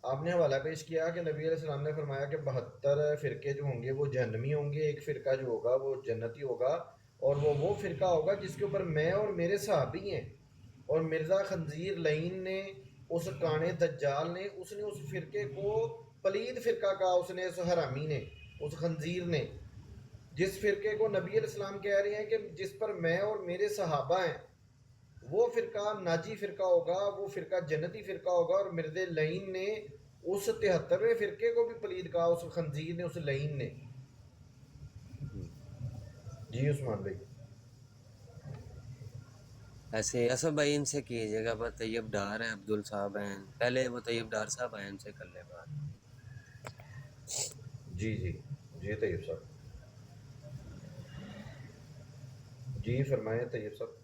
آپ نے حوالہ پیش کیا کہ نبی علیہ السلام نے فرمایا کہ 72 فرقے جو ہوں گے وہ جہنمی ہوں گے، ایک فرقہ جو ہوگا وہ جنتی ہوگا، اور وہ فرقہ ہوگا جس کے اوپر میں اور میرے صحابی ہیں. اور مرزا خنزیر لعین نے، اس کانے دجال نے اس فرقے کو پلید فرقہ کہا، اس نے، اس حرامی نے، اس خنزیر نے، جس فرقے کو نبی علیہ السلام کہہ رہے ہیں کہ جس پر میں اور میرے صحابہ ہیں، وہ فرقہ ناجی فرقہ ہوگا، وہ فرقہ جنتی فرقہ ہوگا. اور مرد لعین نے اس 73ویں فرقے کو بھی پلید کہا، اس خنزیر نے، اس لعین نے. جی عثمان بھائی. ایسے اسد بھائی ان سے کیجیے گا، بس طیب ڈار ہیں، عبدال صاحب ہیں، پہلے وہ طیب ڈار صاحب ہیں، ان سے کر لے بات. جی جی جی طیب صاحب. جی فرمائیں طیب صاحب.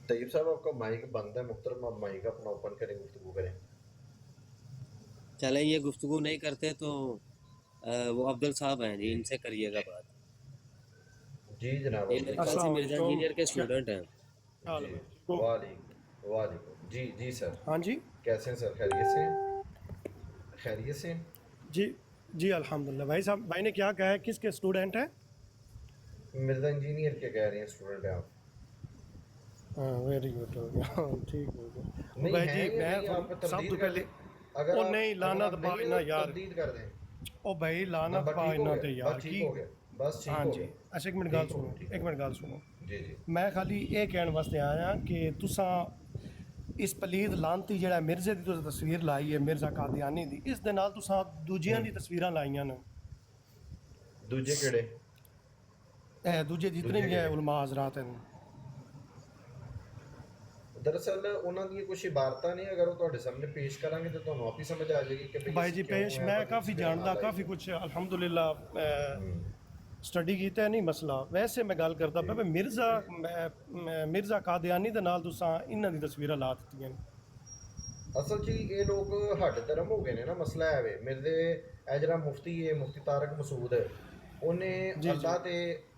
طیب صاحب آپ کا مائک بند ہے محترم، آپ مائک اپنا اوپن کریں، گفتگو کریں. چلیں یہ گفتگو نہیں کرتے تو وہ عبدال صاحب ہیں جی، ان سے کریے گا بات. جی جناب یہ عبدال میرے خیال صاحب. سے السلام مرزا علیکم. انجینئر کے کیا اسٹوڈنٹ ہیں. حال ہے جی بھائی؟ ٹھیک ہو؟ وعلیکم. جی جی سر. ہاں جی. کیسے ہیں سر؟ خیریت سے ہیں؟ خیریت سے ہیں؟ جی جی الحمدللہ. بھائی صاحب، بھائی نے کیا کہا ہے، کس کے اسٹوڈنٹ ہیں؟ مرزا انجینئر کے کہہ رہے ہیں اسٹوڈنٹ ہیں آپ؟ ہاں ویری گڈ، ہو گیا. ہاں ٹھیک ہو گیا. وہ نہیں بھائی ہیں جی یا میں نہیں؟ آپ سب تو تبدیل کر پہلے دیں. اگر او آپ نہیں اگر لانا آپ دبا نہیں ہیں نہ تو یار. تبدیل کر دیں. او بھائی لانا نمبر دبا ٹھیک ہو نہ گیا، تے بس یار ٹھیک کی. ہو گیا، بس ٹھیک ہاں ہو جی. گیا. اچھا ایک منٹ گل ٹھیک ہو سنو، گیا، ٹھیک ہو ایک منٹ گل سنو. گیا. جی جی. میں خالی یہ کہنے واسطے آیا کہ تساں اس پلید لانتی جڑا مرزے دی تو تصویر لائی ہے، مرزا قادیانی دی، اس دے نال تساں دوجیاں دی تصویراں لائیاں نے. دوجے کیڑے؟ دوجے جتنے دوجے بھی ہیں کیڑے؟ علماء حضرات ہیں. دراصل انہوں کی کچھ عبارتیں نے، اگر وہ تھوڑے سامنے پیش کریں گے تو تمہیں آپ ہی سمجھ آ جائے گی کہ بھئی بھائی اسی جی کیوں پیش ہے میں اور کافی اس جاندا، نال آئی کافی ہے. کچھ الحمدللہ ہوں. سٹڈی کیتا ہے، نہیں مسئلہ. ویسے میں گل کردا جی پیا مرزا قادیانی دے نال تساں انہاں دی تصویراں لا دتیاں. اصل جی یہ لوگ ہڈ درم ہو گئے نے نا. مسئلہ ہے وے میرے اے جڑا مفتی ہے، مفتی طارق مسعود ہے، انہیں جی جی اللہ تے،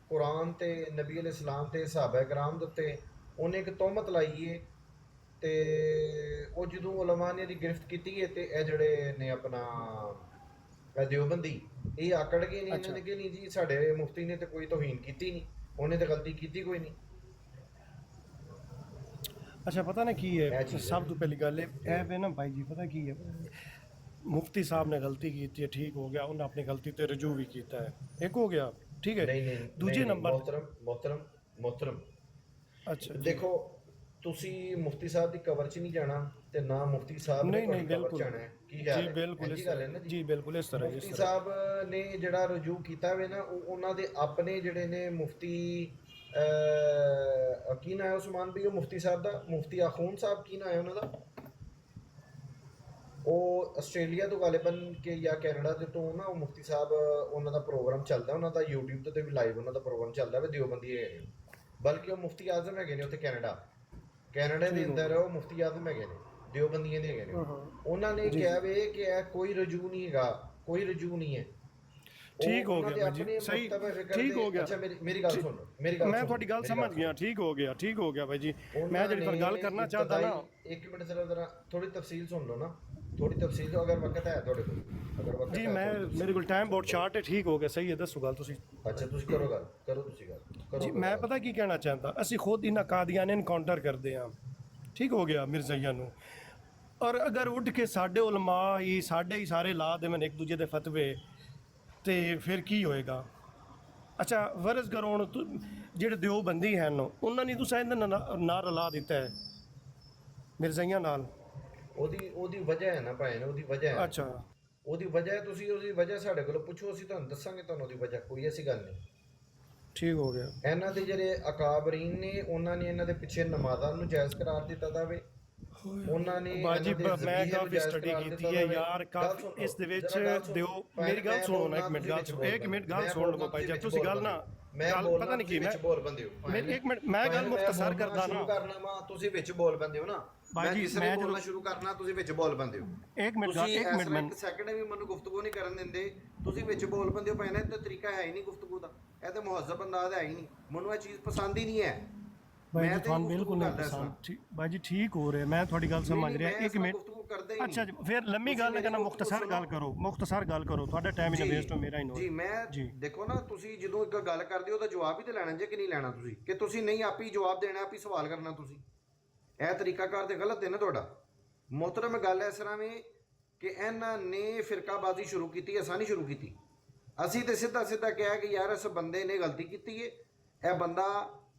قرآن تے، نبی علیہ السلام تے، صحابہ کرام دے انہیں ایک تہمت لائی ہے. تے وہ جدوں علماء نے دی گرفت کیتی ہے تے اے جڑے نے اپنا دیوبندی یہ آکڑ گئے نے انہوں اچھا نے کہ نہیں جی ساڈے مفتی نے تے کوئی توہین کیتی نہیں، انہیں تے غلطی کیتی کوئی نہیں. اچھا پتہ نا کی اے ہے، چیز ہے سب تو پہلی گل جی. ہے نا بھائی جی، پتہ کی ہے، مفتی صاحب نے غلطی کی ہے، ٹھیک ہو گیا، انہیں اپنی غلطی تے رجوع بھی کیتا ہے، ایک ہو گیا ٹھیک ہے. نہیں نہیں نہیں دوجے نہیں نمبر تے محترم اچھا جی. دیکھو، تسی مفتی صاحب دی قبر چ نہیں جانا تے نہ مفتی صاحب نے نہیں نہیں تہاڈی قبر چ بالکل. آنا ہے. کی خیال جی ہے؟ بالکل انجی اس گل طرح ہے نا جی. جی، بالکل اس طرح اس مفتی طرح. صاحب نے جڑا رجوع کیتا ہوئے نا، انہاں دے اپنے جڑے نے مفتی کی نا ہے عثمان بھی، وہ مفتی صاحب دا مفتی آخون صاحب کی نا ہے انہاں دا، وہ آسٹریلیا تو غالباً کہ یا کینیڈا دے تو نا، وہ مفتی صاحب انہاں دا پروگرام چلدا، انہاں دا یوٹیوب تے بھی لائیو انہاں دا پروگرام چلدا ہے دیوبندی ہے. بلکہ وہ مفتی اعظم ہے نے اتنے کینیڈا دے ٹھیک ہو اندر گیا. وہ مفتی اعظم ہے نے، دیوبندیاں دے نے. ہاں ہاں انہوں نے جی کہا جی وے کہ کوئی رجوع نہیں ہے، کوئی رجوع نہیں ہے. ٹھیک وہ ہو انہوں گیا دے بھائی جی، اپنے صحیح. مکتب فکر ٹھیک دے. ہو گیا. اچھا میری گل سن لو، میری گل میں سن لو، تھوڑی گل میری گل سمجھ سن گیا. لو. ٹھیک ہو گیا، ٹھیک ہو گیا بھائی جی. میں انہوں جڑی نے پر گل کرنا چاہتا نا. ابتدائی ایک منٹ ذرا تھوڑی تفصیل سن لو نا، تھوڑی تفصیل اگر وقت ہے تھوڑے کو، اگر وقت جی ہے میں تھوڑی میرے تفصیل کو ٹائم سن بہت لو. شارٹ ہے. ٹھیک ہو گیا، صحیح ہے، دسو گل تسی. اچھا تسی کرو گل، کرو تسی گل، کرو جی کوئی میں گل. پتہ کی کہنا چاہتا، اسی خود انہاں قادیانے انکاؤنٹر کرتے ہیں. ٹھیک ہو گیا مرزائیاں نو. اور اگر اٹھ کے ساڈے علماء ہی ساڈے ہی سارے لا دے ایک دوجے دے فتوے تے پھر کی ہوئے گا. اچھا فرض کرو ہن جڑے دیوبندی ہیں انہاں نے تساں نہ رلا دیتا ہے مرزائیاں نال. او دی وجہ ہے نا بھائی، او دی وجہ ہے. اچھا وہ وجہ ہے، تسی اس وجہ ساڈے کولوں پوچھو، اسی تمہیں دساں گے تمہیں وجہ، کوئی ایسی گل نہیں. ٹھیک ہو گیا. انہاں دے جڑے اکابرین نے، انہاں نے انہاں دے پیچھے نمازاں نو جائز قرار دیتا دا وے. انہاں نے باجی انہاں دے میں ذبیحے نو کافی جائز سٹڈی قرار دیتا کیتی ہے دا وے. یار، گل کافی سن لو اس دے وچ ذرا، گل سن دیو. لو. میری گل میں سنو نا، بولنا ایک منٹ تسی گل وچ سنو، بول ایک بندے منٹ ہو، گل میں سن بولنا لو بھائی تسی جان. وچ تسی بول گل بندے نا ہو، میں گل پتہ بولنا نہیں تسی کی وچ بول بندے ہو. میں ایک منٹ میں گل میں مختصر بولنا کردا نا شروع کرنا وا، تسی وچ بول بندے ہو نا. بھائی میں جی. جسے میں جدوں بولنا شروع کرنا تسی وچ بول بندے ہو. ایک منٹ تسی ایک اس منٹ طرح میں ایک سیکنڈ بھی مینوں گفتگو نہیں کرن دیندے، تسی وچ بول بندے ہو. پہلے تو طریقہ ہے ہی نہیں گفتگو دا، یہ تو مہذب انداز ہے ہی نہیں. منوں یہ چیز پسند ہی نہیں ہے. ਬਾਈ ਮੈਂ ਜੀ ਤੇ ਤੁਹਾਨੂੰ ਗੁਫ਼ਤਗੂ ਬਿਲਕੁਲ ਨਹੀਂ ਕਰਦਾ ਇਸ ਪਸੰਦ ਤਰ੍ਹਾਂ। ਠੀਕ ਬਾਈ ਜੀ ਠੀਕ ਹੋ ਰਿਹਾ, ਮੈਂ ਤੁਹਾਡੀ ਗੱਲ ਸਮਝ ਰਿਹਾ। ਮੈਂ ਇੱਕ ਇਸ ਮਿੰਟ ਗੁਫ਼ਤਗੂ ਕਰਦਾ ਹੀ ਅੱਛਾ ਨਹੀਂ। ਜੀ, ਫਿਰ ਲੰਮੀ ਤੁਸੀਂ ਗੱਲ ਨਹੀਂ ਮੇਰੀ ਕਰਨਾ, ਗੁਫ਼ਤਗੂ ਮੁਖਤਸਰ ਗੱਲ ਸੁਣੋ। ਕਰੋ, ਮੁਖਤਸਰ ਗੱਲ ਕਰੋ, ਤੁਹਾਡਾ ਟਾਈਮ ਹੀ ਨਾ ਵੇਸਟ ਹੋ, ਮੇਰਾ ਹੀ ਨੋ ਜੀ ਮੈਂ ਜੀ। ਦੇਖੋ ਨਾ, ਤੁਸੀਂ ਜਦੋਂ ਇੱਕ ਗੱਲ ਕਰਦੇ ਹੋ ਤਾਂ ਜਵਾਬ ਹੀ ਤੇ ਲੈਣਾ ਜੇ ਕਿ ਨਹੀਂ ਲੈਣਾ ਤੁਸੀਂ, ਕਿ ਤੁਸੀਂ ਨਹੀਂ ਆਪ ਹੀ ਜਵਾਬ ਦੇਣਾ, ਆਪ ਹੀ ਸਵਾਲ ਕਰਨਾ ਤੁਸੀਂ। ਇਹ ਤਰੀਕਾਕਾਰ ਤੇ ਗਲਤ ਹੈ ਨਾ ਤੁਹਾਡਾ। ਮੁਹਤਰਮ ਗੱਲ ਇਸ ਤਰ੍ਹਾਂ ਵੀ ਕਿ ਇਹਨਾਂ ਨੇ ਫਿਰਕਾਬਾਜ਼ੀ ਸ਼ੁਰੂ ਕੀਤੀ, ਅਸਾਂ ਨਹੀਂ ਸ਼ੁਰੂ ਕੀਤੀ। ਅਸੀਂ ਤੇ ਸਿੱਧਾ ਸਿੱਧਾ ਕਿਹਾ ਕਿ ਯਾਰ ਇਸ ਬੰਦੇ ਨੇ ਗਲਤੀ ਕੀਤੀ ਹੈ, ਇਹ ਬੰਦਾ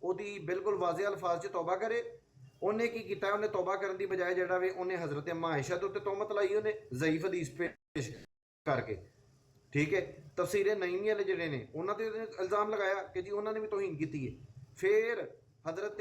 ਉਹਦੀ ਬਿਲਕੁਲ ਵਾਜ਼ਿਹ ਅਲਫਾਜ਼ 'ਚ ਤੌਬਾ ਕਰੇ। ਉਹਨੇ ਕੀ ਕੀਤਾ, ਉਹਨੇ ਤੌਬਾ ਕਰਨ ਦੀ ਬਜਾਏ ਜਿਹੜਾ ਵੀ ਉਹਨੇ ਹਜ਼ਰਤ ਅੰਮਾ ਆਇਸ਼ਾ ਦੇ ਉੱਤੇ ਤੋਹਮਤ ਲਾਈ, ਉਹਨੇ ਜ਼ਈਫ ਹਦੀਸ ਪੇਸ਼ ਕਰਕੇ, ਠੀਕ ਹੈ। ਤਫਸੀਰੇ ਨਈਮੀ ਵਾਲੇ ਜਿਹੜੇ ਨੇ ਉਹਨਾਂ ਤੇ ਉਹਨੇ ਇਲਜ਼ਾਮ ਲਗਾਇਆ ਕਿ ਜੀ ਉਹਨਾਂ ਨੇ ਵੀ ਤੋਹੀਨ ਕੀਤੀ ਹੈ। ਫਿਰ ਹਜ਼ਰਤ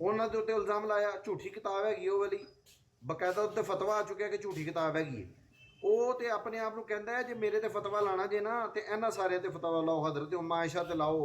ਉਹਨਾਂ ਦੇ ਉੱਤੇ ਇਲਜ਼ਾਮ ਲਾਇਆ ਝੂਠੀ ਕਿਤਾਬ ਹੈਗੀ ਉਹ ਵਾਲੀ, ਬਕਾਇਦਾ ਉੱਤੇ ਫਤਵਾ ਆ ਚੁੱਕਿਆ ਕਿ ਝੂਠੀ ਕਿਤਾਬ ਹੈਗੀ ਹੈ। ਉਹ ਤੇ ਆਪਣੇ ਆਪ ਨੂੰ ਕਹਿੰਦਾ ਹੈ ਜੇ ਮੇਰੇ ਤੇ ਫਤਵਾ ਲਾਣਾ ਜੇ ਨਾ ਤੇ ਇਹਨਾਂ ਸਾਰਿਆਂ ਤੇ ਫਤਵਾ ਲਾਓ, ਹਜ਼ਰਤ ਉਮਾ ਆਇਸ਼ਾ ਤੇ ਲਾਓ,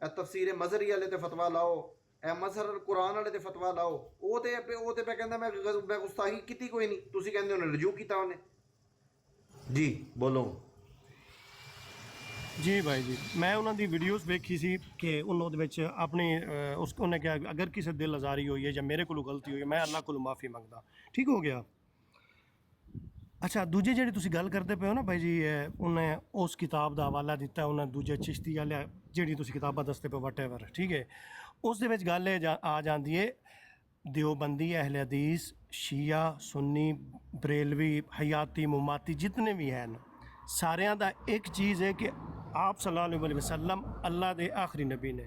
ਇਹ ਤਫਸੀਰ ਮਜ਼ਹਰੀ ਵਾਲੇ ਤੇ ਫਤਵਾ ਲਾਓ, ਇਹ ਮਜ਼ਹਰ ਕੁਰਾਨ ਵਾਲੇ ਤੇ ਫਤਵਾ ਲਾਓ। ਉਹ ਤੇ ਪੈ ਕਹਿੰਦਾ ਮੈਂ ਗੁਸਤਾਖੀ ਕੀਤੀ ਕੋਈ ਨਹੀਂ, ਤੁਸੀਂ ਕਹਿੰਦੇ ਉਹਨੇ ਰਜੂ ਕੀਤਾ ਉਹਨੇ। ਜੀ ਬੋਲੋ। ਜੀ ਭਾਈ ਜੀ, ਮੈਂ ਉਹਨਾਂ ਦੀ ਵੀਡੀਓਜ਼ ਵੇਖੀ ਸੀ ਕਿ ਉਹਨਾਂ ਦੇ ਵਿੱਚ ਆਪਣੀ ਉਹਨੇ ਕਿਹਾ ਅਗਰ ਕਿਸੇ ਦਿਲ ਆਜ਼ਾਰੀ ਹੋਈ ਹੈ ਜਾਂ ਮੇਰੇ ਕੋਲੋਂ ਗਲਤੀ ਹੋਈ ਹੈ ਮੈਂ ਅੱਲਾਹ ਕੋਲੋਂ ਮਾਫੀ ਮੰਗਦਾ, ਠੀਕ ਹੋ ਗਿਆ। ਅੱਛਾ, ਦੂਜੇ ਜਿਹੜੀ ਤੁਸੀਂ ਗੱਲ ਕਰਦੇ ਪਏ ਹੋ ਨਾ ਭਾਈ ਜੀ, ਉਹਨੇ ਉਸ ਕਿਤਾਬ ਦਾ ਹਵਾਲਾ ਦਿੱਤਾ, ਉਹਨਾਂ ਦੂਜੇ ਚਿਸ਼ਤੀ ਵਾਲੇ ਜਿਹੜੀ ਤੁਸੀਂ ਕਿਤਾਬਾਂ ਦੱਸਦੇ ਪਏ ਵਟਐਵਰ, ਠੀਕ ਹੈ। ਉਸ ਦੇ ਵਿੱਚ ਗੱਲ ਇਹ ਆ ਜਾਂਦੀ ਹੈ دیوبندی اہل حدیث شیعہ سنی بریلوی حیاتی مماتی جتنے بھی ہیں ساریاں دا ایک چیز ہے کہ آپ صلی اللہ علیہ وسلم اللہ دے آخری نبی نے،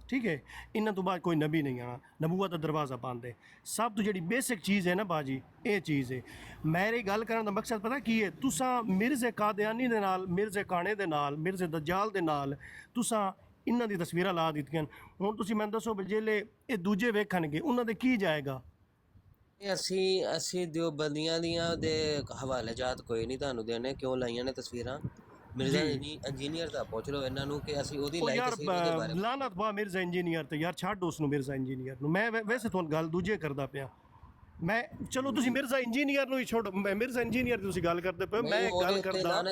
ٹھیک ہے، انہاں تو بعد کوئی نبی نہیں آنا، نبوت دا دروازہ بند ہے۔ سب تو جڑی بیسک چیز ہے نا باجی یہ چیز ہے۔ میری گل کرن دا مقصد پتہ کی ہے، تساں مرزا قادیانی دے نال، مرزا کانے دے نال، مرزا دجال دے نال تساں انہاں دی تصویراں لا دتیاں، ہن تسی میں دسو بھی جیلے یہ دوجے ویکھن گے انہاں دے کی جائے گا؟ ਅਸੀਂ ਦਿਓਬੰਦੀਆਂ ਦੀਆਂ ਦੇ ਹਵਾਲੇ ਜਾਤ ਕੋਈ ਨਹੀਂ ਤੁਹਾਨੂੰ ਦੇਣੇ, ਕਿਉਂ ਲਾਈਆਂ ਨੇ ਤਸਵੀਰਾਂ। ਮਿਰਜ਼ਾ ਇੰਜੀਨੀਅਰ ਦਾ ਪੁੱਛ ਲਓ ਇਹਨਾਂ ਨੂੰ ਕਿ ਅਸੀਂ ਉਹਦੀ ਉਹ ਲਾਈ ਯਾਰ ਤਸਵੀਰ ਉਹਦੇ ਬਾਰੇ। ਲਾਨਤ ਪਾ ਮਿਰਜ਼ਾ ਇੰਜੀਨੀਅਰ ਤੇ ਯਾਰ, ਛੱਡ ਉਸ ਨੂੰ ਮਿਰਜ਼ਾ ਇੰਜੀਨੀਅਰ ਨੂੰ। ਮੈਂ ਵੈਸੇ ਤੁਹਾਨੂੰ ਗੱਲ ਦੂਜੇ ਕਰਦਾ ਪਿਆ। ਮੈਂ ਚਲੋ ਤੁਸੀਂ ਮਿਰਜ਼ਾ ਇੰਜੀਨੀਅਰ ਨੂੰ ਹੀ ਛੱਡ, ਮਿਰਜ਼ਾ ਇੰਜੀਨੀਅਰ ਦੀ ਤੁਸੀਂ ਗੱਲ ਕਰਦੇ ਪਏ, ਮੈਂ ਗੱਲ ਕਰਦਾ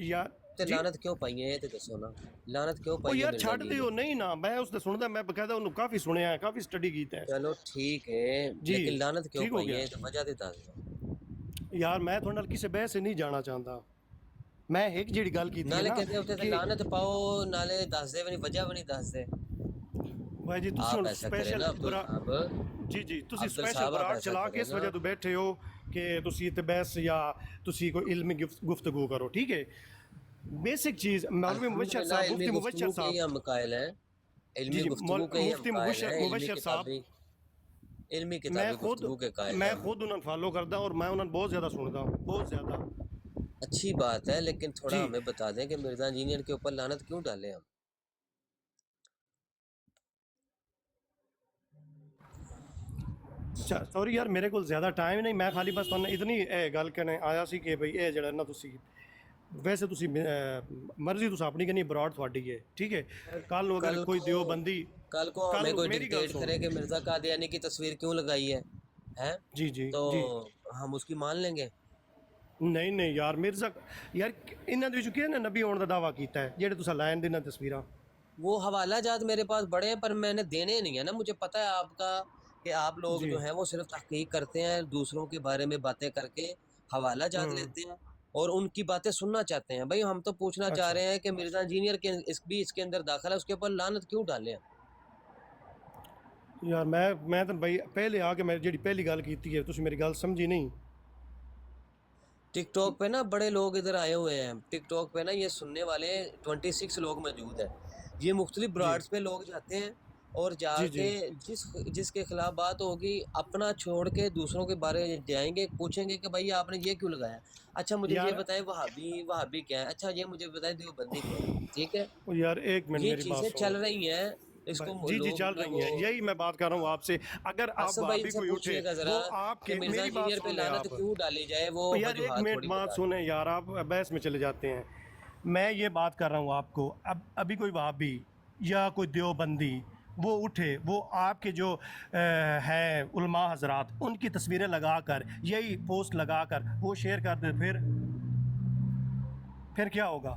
ਯਾਰ ਤੇ ਲਾਨਤ ਕਿਉਂ ਪਾਈ ਹੈ ਇਹ ਤੇ ਦੱਸੋ ਨਾ, ਲਾਨਤ ਕਿਉਂ ਉਹ ਪਾਈ ਹੈ ਯਾਰ ਛੱਡ ਦਿਓ। ਨਹੀਂ ਨਾ, ਮੈਂ ਉਸ ਦਾ ਸੁਣਦਾ, ਮੈਂ ਬਕਾਇਦਾ ਉਹਨੂੰ ਕਾਫੀ ਸੁਣਿਆ, ਕਾਫੀ ਸਟੱਡੀ ਕੀਤਾ ਹੈ। ਚਲੋ ਠੀਕ ਹੈ, ਲੇਕਿਨ ਲਾਨਤ ਕਿਉਂ ਪਾਈ ਹੈ ਤੇ ਵਜ੍ਹਾ ਤੇ ਦੱਸ ਦਿਓ ਯਾਰ। ਮੈਂ ਤੁਹਾਡੇ ਨਾਲ ਕਿਸੇ ਬਹਿਸ ਨਹੀਂ ਜਾਣਾ ਚਾਹੁੰਦਾ, ਮੈਂ ਇੱਕ ਜਿਹੜੀ ਗੱਲ ਕੀਤੀ ਨਾਲੇ ਕਹਿੰਦੇ ਉੱਤੇ ਤੇ ਲਾਨਤ ਪਾਓ, ਨਾਲੇ ਦੱਸਦੇ ਵੀ ਨਹੀਂ, ਵਜ੍ਹਾ ਵੀ ਨਹੀਂ ਦੱਸਦੇ। ਭਾਈ ਜੀ ਤੁਸੀਂ ਹੁਣ ਸਪੈਸ਼ਲ ਜੀ ਜੀ ਤੁਸੀਂ ਸਪੈਸ਼ਲ ਬਰਾੜ ਚਲਾ ਕੇ ਇਸ ਵਜ੍ਹਾ ਤੋਂ ਬੈਠੇ ਹੋ ਕਿ ਤੁਸੀਂ ਇੱਥੇ ਬਹਿਸ ਜਾਂ ਤੁਸੀਂ ਕੋਈ ਇਲਮੀ ਗੁਫ਼ਤਗੂ ਕਰੋ, ٹھیک ہے۔ بیسک چیز مولوی مبشر صاحب، مفتی مبشر صاحب، یہ مقائل ہے علمی گفتگو کے، مفتی مبشر صاحب، علمی کتابی گفتگو کے قائل ہیں۔ میں خود انہوں نے فالو کرتا ہوں اور میں انہوں نے بہت زیادہ سنتا ہوں، بہت زیادہ۔ اچھی بات ہے، لیکن تھوڑا ہمیں بتا دیں کہ مرزا انجینئر کے اوپر لعنت کیوں ڈالیں ہم؟ سوری یار میرے کو زیادہ ٹائم نہیں، میں خالی بس تھوڑا اتنی گل کرنے آیا سی کہ بھئی یہ جڑا نا تسی ویسے تسی مرضی تس اپنی کہ نہیں براڈ تھوڑی ہے، ٹھیک ہے۔ کل نو اگر کوئی دیوبندی کل کو ہمیں کوئی ڈکٹیٹ کرے کہ مرزا قادیانی کی تصویر کیوں لگائی ہے جی جی تو ہم اس کی مان لیں گے؟ نہیں نہیں یار، مرزا یار انہاں دے وچ کیا نا نبی ہون دا دعویٰ کیتا ہے جڑے تساں لائن دینا تصویراں، وہ حوالہ جات میرے پاس بڑے ہیں پر میں نے دینے نہیں ہے نا۔ مجھے پتہ ہے آپ کا کہ آپ لوگ جو ہیں وہ صرف تحقیق کرتے ہیں، دوسروں کے بارے میں باتیں کر کے حوالہ جات لیتے ہیں اور ان کی باتیں سننا چاہتے ہیں۔ بھائی ہم تو پوچھنا چاہ رہے ہیں کہ مرزا انجینئر کے اس کے اندر داخل ہے، اس کے اوپر لعنت کیوں ڈالیں؟ یار میں تو بھائی پہلے آ کے میں جڑی پہلی گل کیتی ہے تسی میری گل سمجھی نہیں۔ ٹک ٹاک پہ نا بڑے لوگ ادھر آئے ہوئے ہیں، ٹک ٹاک پہ نا یہ سننے والے 26 لوگ موجود ہیں۔ یہ مختلف براڈز پہ لوگ جاتے ہیں اور جا کے جس کے خلاف بات ہوگی اپنا چھوڑ کے دوسروں کے بارے میں جائیں گے، پوچھیں گے کہ بھائی آپ نے یہ کیوں لگایا، اچھا مجھے یہ بتائیں وہابی کیا ہے، اچھا یہ مجھے بتائیں دیوبندی کیا ہے، ٹھیک ہے۔ یار ایک منٹ یہ میری بات چیزیں چل رہی ہیں، اس کو جی چل رہی ہیں، یہی میں بات کر رہا ہوں آپ سے۔ اگر آپ وہابی کوئی اٹھے وہ آپ کے مرزا انجینئر پہ لعنت کیوں ڈالی جائے، وہ یار ایک منٹ بات سنیں یار، آپ بحث میں چلے جاتے ہیں۔ میں یہ بات کر رہا ہوں آپ کو، ابھی کوئی وہابی یا کوئی دیوبندی وہ اٹھے، وہ آپ کے جو ہیں علماء حضرات ان کی تصویریں لگا کر یہی پوسٹ لگا کر وہ شیئر کر دے، پھر کیا ہوگا؟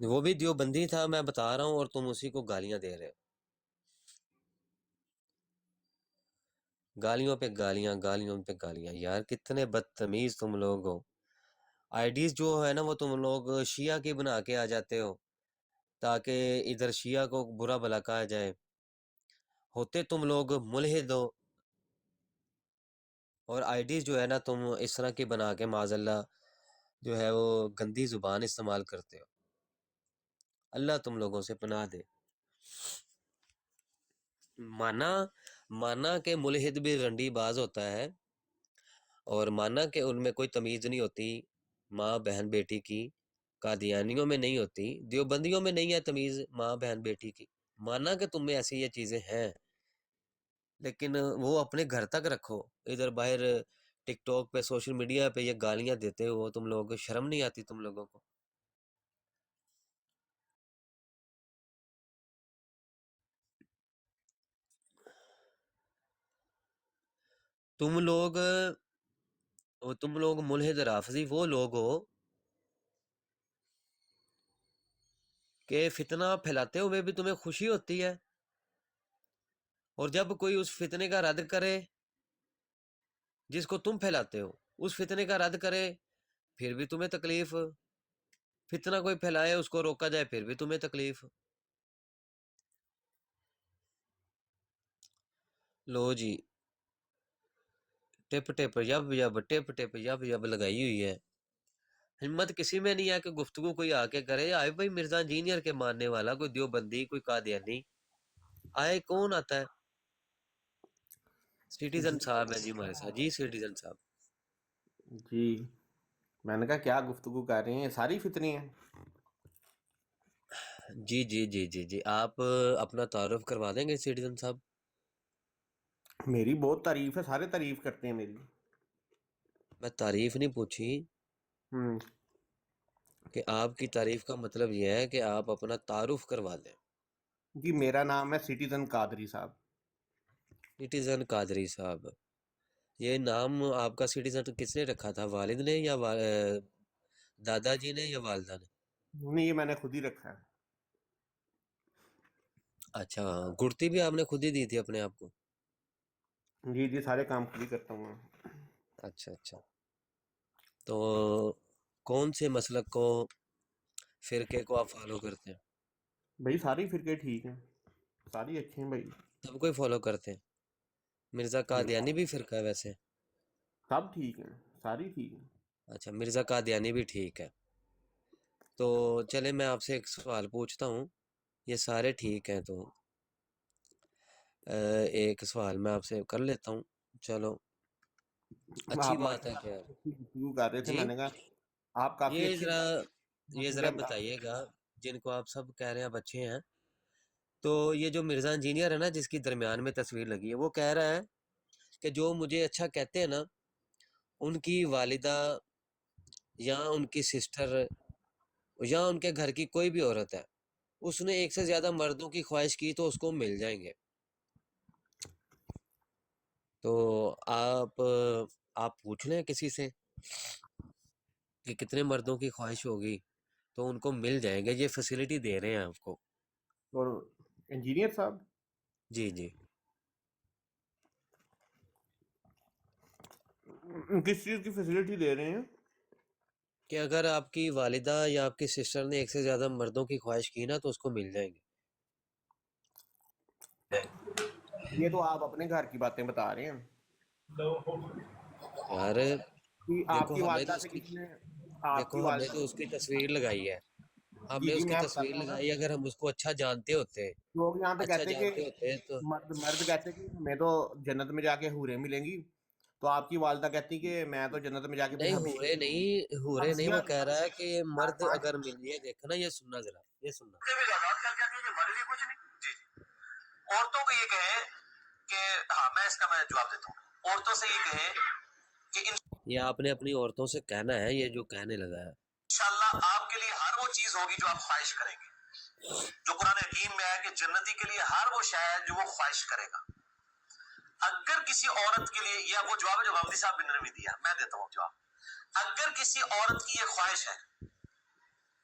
وہ بھی دیوبندی تھا میں بتا رہا ہوں، اور تم اسی کو گالیاں دے رہے ہو، گالیوں پہ گالیاں، گالیوں پہ گالیاں، یار کتنے بدتمیز تم لوگ ہو۔ آئی ڈیز جو ہے نا وہ تم لوگ شیعہ کی بنا کے آ جاتے ہو تاکہ ادھر شیعہ کو برا بھلا کہا جائے، ہوتے تم لوگ ملحد ہو، اور آئی ڈیز جو ہے نا تم اس طرح کی بنا کے معاذ اللہ جو ہے وہ گندی زبان استعمال کرتے ہو، اللہ تم لوگوں سے پناہ دے۔ مانا کہ ملحد بھی رنڈی باز ہوتا ہے، اور مانا کہ ان میں کوئی تمیز نہیں ہوتی ماں بہن بیٹی کی، قادیانیوں میں نہیں ہوتی، دیوبندیوں میں نہیں ہے تمیز ماں بہن بیٹی کی، مانا کہ تم میں ایسی یہ چیزیں ہیں، لیکن وہ اپنے گھر تک رکھو، ادھر باہر ٹک ٹاک پہ سوشل میڈیا پہ یہ گالیاں دیتے ہو تم لوگ، شرم نہیں آتی تم لوگوں کو؟ تم لوگ ملحد رافضی وہ لوگ ہو کہ فتنہ پھیلاتے ہوئے بھی تمہیں خوشی ہوتی ہے، اور جب کوئی اس فتنے کا رد کرے جس کو تم پھیلاتے ہو، اس فتنے کا رد کرے پھر بھی تمہیں تکلیف، فتنہ کوئی پھیلائے اس کو روکا جائے پھر بھی تمہیں تکلیف۔ لو جی، ٹپ ٹپ یب یب، ٹپ ٹپ یب یب لگائی ہوئی ہے، ہمت کسی میں نہیں ہے کہ گفتگو کوئی آ کے کرے، آئے بھائی مرزا انجینئر کے ماننے والا، کوئی دیوبندی کوئی قادیانی آئے، کون آتا ہے؟ سٹیزن صاحب ہے جی ہمارے ساتھ، جی سٹیزن صاحب۔ جی میں نے کہا کیا گفتگو کر رہے ہیں، ساری فتنی ہیں۔ جی جی جی جی جی، آپ اپنا تعارف کروا دیں گے سٹیزن صاحب؟ میری بہت تعریف ہے، سارے تعریف کرتے ہیں میری۔ میں تعریف نہیں پوچھی، ہوں کہ آپ کی تعریف کا مطلب یہ ہے کہ آپ اپنا تعارف کروا دیں۔ جی میرا نام ہے سٹیزن قادری صاحب۔ سٹیزن قادری صاحب، یہ نام آپ کا سٹیزن کس نے رکھا تھا، والد نے یا دادا جی نے یا والدہ نے؟ نہیں، یہ میں نے خود ہی رکھا ہے۔ اچھا، گڑتی بھی آپ نے خود ہی دی تھی اپنے آپ کو؟ جی جی، سارے کام خود ہی کرتا ہوں میں۔ اچھا اچھا، تو کون سے مسلک کو، فرقے کو آپ فالو کرتے ہیں؟ بھائی ساری فرقے ٹھیک ہیں، ساری اچھے ہیں بھائی، سب کوئی فالو کرتے ہیں؟ مرزا قادیانی بھی فرقہ ہے ویسے؟ سب ٹھیک ہیں، ساری ٹھیک ہیں۔ اچھا، مرزا قادیانی بھی ٹھیک ہے، تو چلے میں آپ سے ایک سوال پوچھتا ہوں، یہ سارے ٹھیک ہیں تو ایک سوال میں آپ سے کر لیتا ہوں، چلو اچھی آپ بات ماشاء ہے اللہ کہ، بہت اچھی گفتگو کر رہے تھے، جی میں نے کہا آپ کافی یہ اچھی ذرا یہ ذرا مجھے بتا۔ بتائیے گا، جن کو آپ سب کہہ رہے ہیں بچے ہیں، تو یہ جو مرزا انجینئر ہے نا جس کی درمیان میں تصویر لگی ہے، وہ کہہ رہا ہے کہ جو مجھے اچھا کہتے ہیں نا، ان کی والدہ یا ان کی سسٹر یا ان کے گھر کی کوئی بھی عورت ہے، اس نے ایک سے زیادہ مردوں کی خواہش کی تو اس کو مل جائیں گے، تو آپ پوچھ لیں کسی سے کہ کتنے مردوں کی خواہش ہوگی تو ان کو مل جائیں گے، یہ فیسلٹی دے رہے ہیں آپ کو۔ اور انجینئر صاحب جی جی، کس چیز کی فیسلٹی دے رہے ہیں؟ کہ اگر آپ کی والدہ یا آپ کی سسٹر نے ایک سے زیادہ مردوں کی خواہش کی نا تو اس کو مل جائیں گے۔ یہ تو آپ اپنے گھر کی باتیں بتا رہے ہیں یار کہ آپ دیکھو کی ہمیں تو والدہ اس سے کی کسی نے، آپ کی دیکھو ہم نے تو والدہ، اس کی تصویر لگائی ہے، ہم جی نے جی اس کی میں تصویر بتاتا ہوں نا، لگائی، اگر ہم اس کو اچھا جانتے ہوتے، لوگ یہاں پہ اچھا کہتے ہیں جانتے کہ ہوتے تو مرد کہتے ہیں کہ ہمیں تو جنت میں جا کے حوریں ملیں گی، تو آپ کی والدہ کہتی کہ میں تو جنت میں جا کے پھر نہیں، ہورے نہیں، حبشیاں وہ کہہ رہا ہے کہ یہ مرد پانچ اگر مل یہ دیکھنا، یہ سننا ذرا، یہ سننا۔ ہمارے لیے کچھ نہیں۔ جی جی، عورتوں کو یہ کہیں کہ ہاں میں اس کا میں جواب دیتا ہوں، عورتوں سے یہ کہیں کہ یہ آپ نے اپنی عورتوں سے کہنا ہے، یہ جو کہنے لگا ہے۔ انشاءاللہ آپ کے لیے ہر وہ چیز ہوگی جو آپ خواہش کریں گے، جو قرآن حکیم میں ہے کہ جنتی کے لیے ہر وہ شے ہے جو وہ خواہش کرے گا۔ اگر کسی عورت کے لیے، یہ وہ جواب ہے جو غامدی صاحب نے بھی دیا، میں دیتا ہوں جواب، اگر کسی عورت کی یہ خواہش ہے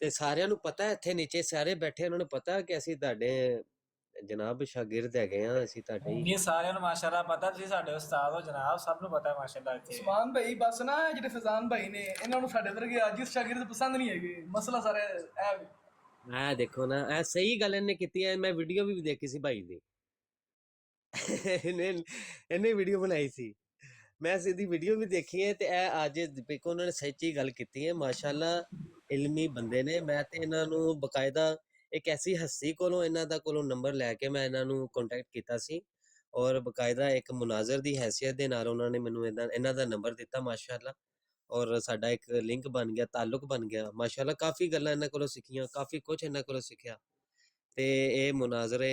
ਤੇ ਸਾਰਿਆਂ ਨੂੰ ਪਤਾ ਹੈ, ਇੱਥੇ ਨੀਚੇ ਸਾਰੇ ਬੈਠੇ ਉਹਨਾਂ ਨੂੰ ਪਤਾ ਕਿ ਅਸੀਂ ਤੁਹਾਡੇ ਜਨਾਬ ਸ਼ਾਗਿਰਦ ਹੈਗੇ ਆ, ਅਸੀਂ ਤੁਹਾਡੇ ਹੀ। ਇਹ ਸਾਰਿਆਂ ਨੂੰ ਮਾਸ਼ਾਅੱਲਾ ਪਤਾ, ਤੁਸੀਂ ਸਾਡੇ ਉਸਤਾਦ ਹੋ ਜਨਾਬ, ਸਭ ਨੂੰ ਪਤਾ ਮਾਸ਼ਾਅੱਲਾ ਇੱਥੇ। ਉਸਮਾਨ ਭਾਈ ਬਸ ਨਾ ਜਿਹੜੇ ਫੈਜ਼ਾਨ ਭਾਈ ਨੇ ਇਹਨਾਂ ਨੂੰ ਸਾਡੇ ਵਰਗੇ ਆਜਿਜ਼ ਸ਼ਾਗਿਰਦ ਪਸੰਦ ਨਹੀਂ ਹੈਗੇ, ਮਸਲਾ ਸਾਰਾ ਇਹ ਆ ਦੇਖੋ ਨਾ, ਇਹ ਸਹੀ ਗੱਲ ਇਹਨੇ ਕੀਤੀ ਹੈ, ਮੈਂ ਵੀਡੀਓ ਵੀ ਦੇਖੀ ਸੀ ਭਾਈ ਦੀ। ਇਹਨੇ ਵੀਡੀਓ ਬਣਾਈ ਸੀ, ਮੈਂ ਸਿੱਧੀ ਵੀਡੀਓ ਵੀ ਦੇਖੀ ਹੈ, ਤੇ ਇਹ ਅੱਜ ਦੇਖੋ ਉਹਨਾਂ ਨੇ ਸੱਚੀ ਗੱਲ ਕੀਤੀ ਹੈ, ਮਾਸ਼ਾਅੱਲਾ ਇਲਮੀ ਬੰਦੇ ਨੇ। ਮੈਂ ਤੇ ਇਹਨਾਂ ਨੂੰ ਬਕਾਇਦਾ ਇੱਕ ਐਸੀ ਹਸਤੀ ਕੋਲੋਂ ਇਹਨਾਂ ਦਾ ਕੋਲੋਂ ਨੰਬਰ ਲੈ ਕੇ ਮੈਂ ਇਹਨਾਂ ਨੂੰ ਕੰਟੈਕਟ ਕੀਤਾ ਸੀ, ਔਰ ਬਕਾਇਦਾ ਇੱਕ ਮੁਨਾਜ਼ਰ ਦੀ ਹੈਸੀਅਤ ਦੇ ਨਾਲ ਉਹਨਾਂ ਨੇ ਮੈਨੂੰ ਇਹਨਾਂ ਦਾ ਨੰਬਰ ਦਿੱਤਾ ਮਾਸ਼ਾਅੱਲਾ, ਔਰ ਸਾਡਾ ਇੱਕ ਲਿੰਕ ਬਣ ਗਿਆ, ਤਾਲੁਕ ਬਣ ਗਿਆ ਮਾਸ਼ਾਅੱਲਾ। ਕਾਫੀ ਗੱਲਾਂ ਇਹਨਾਂ ਕੋਲੋਂ ਸਿੱਖੀਆਂ, ਕਾਫੀ ਕੁਝ ਇਹਨਾਂ ਕੋਲੋਂ ਸਿੱਖਿਆ, ਤੇ ਇਹ ਮੁਨਾਜ਼ਰੇ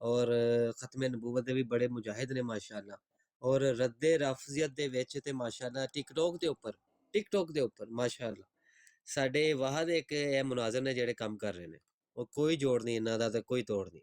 ਔਰ ਖਤਮ ਨਬੂਵਤ ਦੇ ਵੀ ਬੜੇ ਮੁਜਾਹਿਦ ਨੇ ਮਾਸ਼ਾਅੱਲਾ, ਔਰ ਰੱਦੇ ਰਫਜ਼ੀਅਤ ਦੇ ਵਿੱਚ ਤੇ ਮਾਸ਼ਾਅੱਲਾ ਟਿਕਟੋਕ ਦੇ ਉੱਪਰ ਮਾਸ਼ਾਅੱਲਾ ਸਾਡੇ ਵਾਹਦ ਇੱਕ ਇਹ ਮੁਨਾਜ਼ਰ ਨੇ ਜਿਹੜੇ ਕੰਮ ਕਰ ਰਹੇ ਨੇ, ਉਹ ਕੋਈ ਜੋੜ ਨਹੀਂ ਇਹਨਾਂ ਦਾ ਤੇ ਕੋਈ ਤੋੜ ਨਹੀਂ।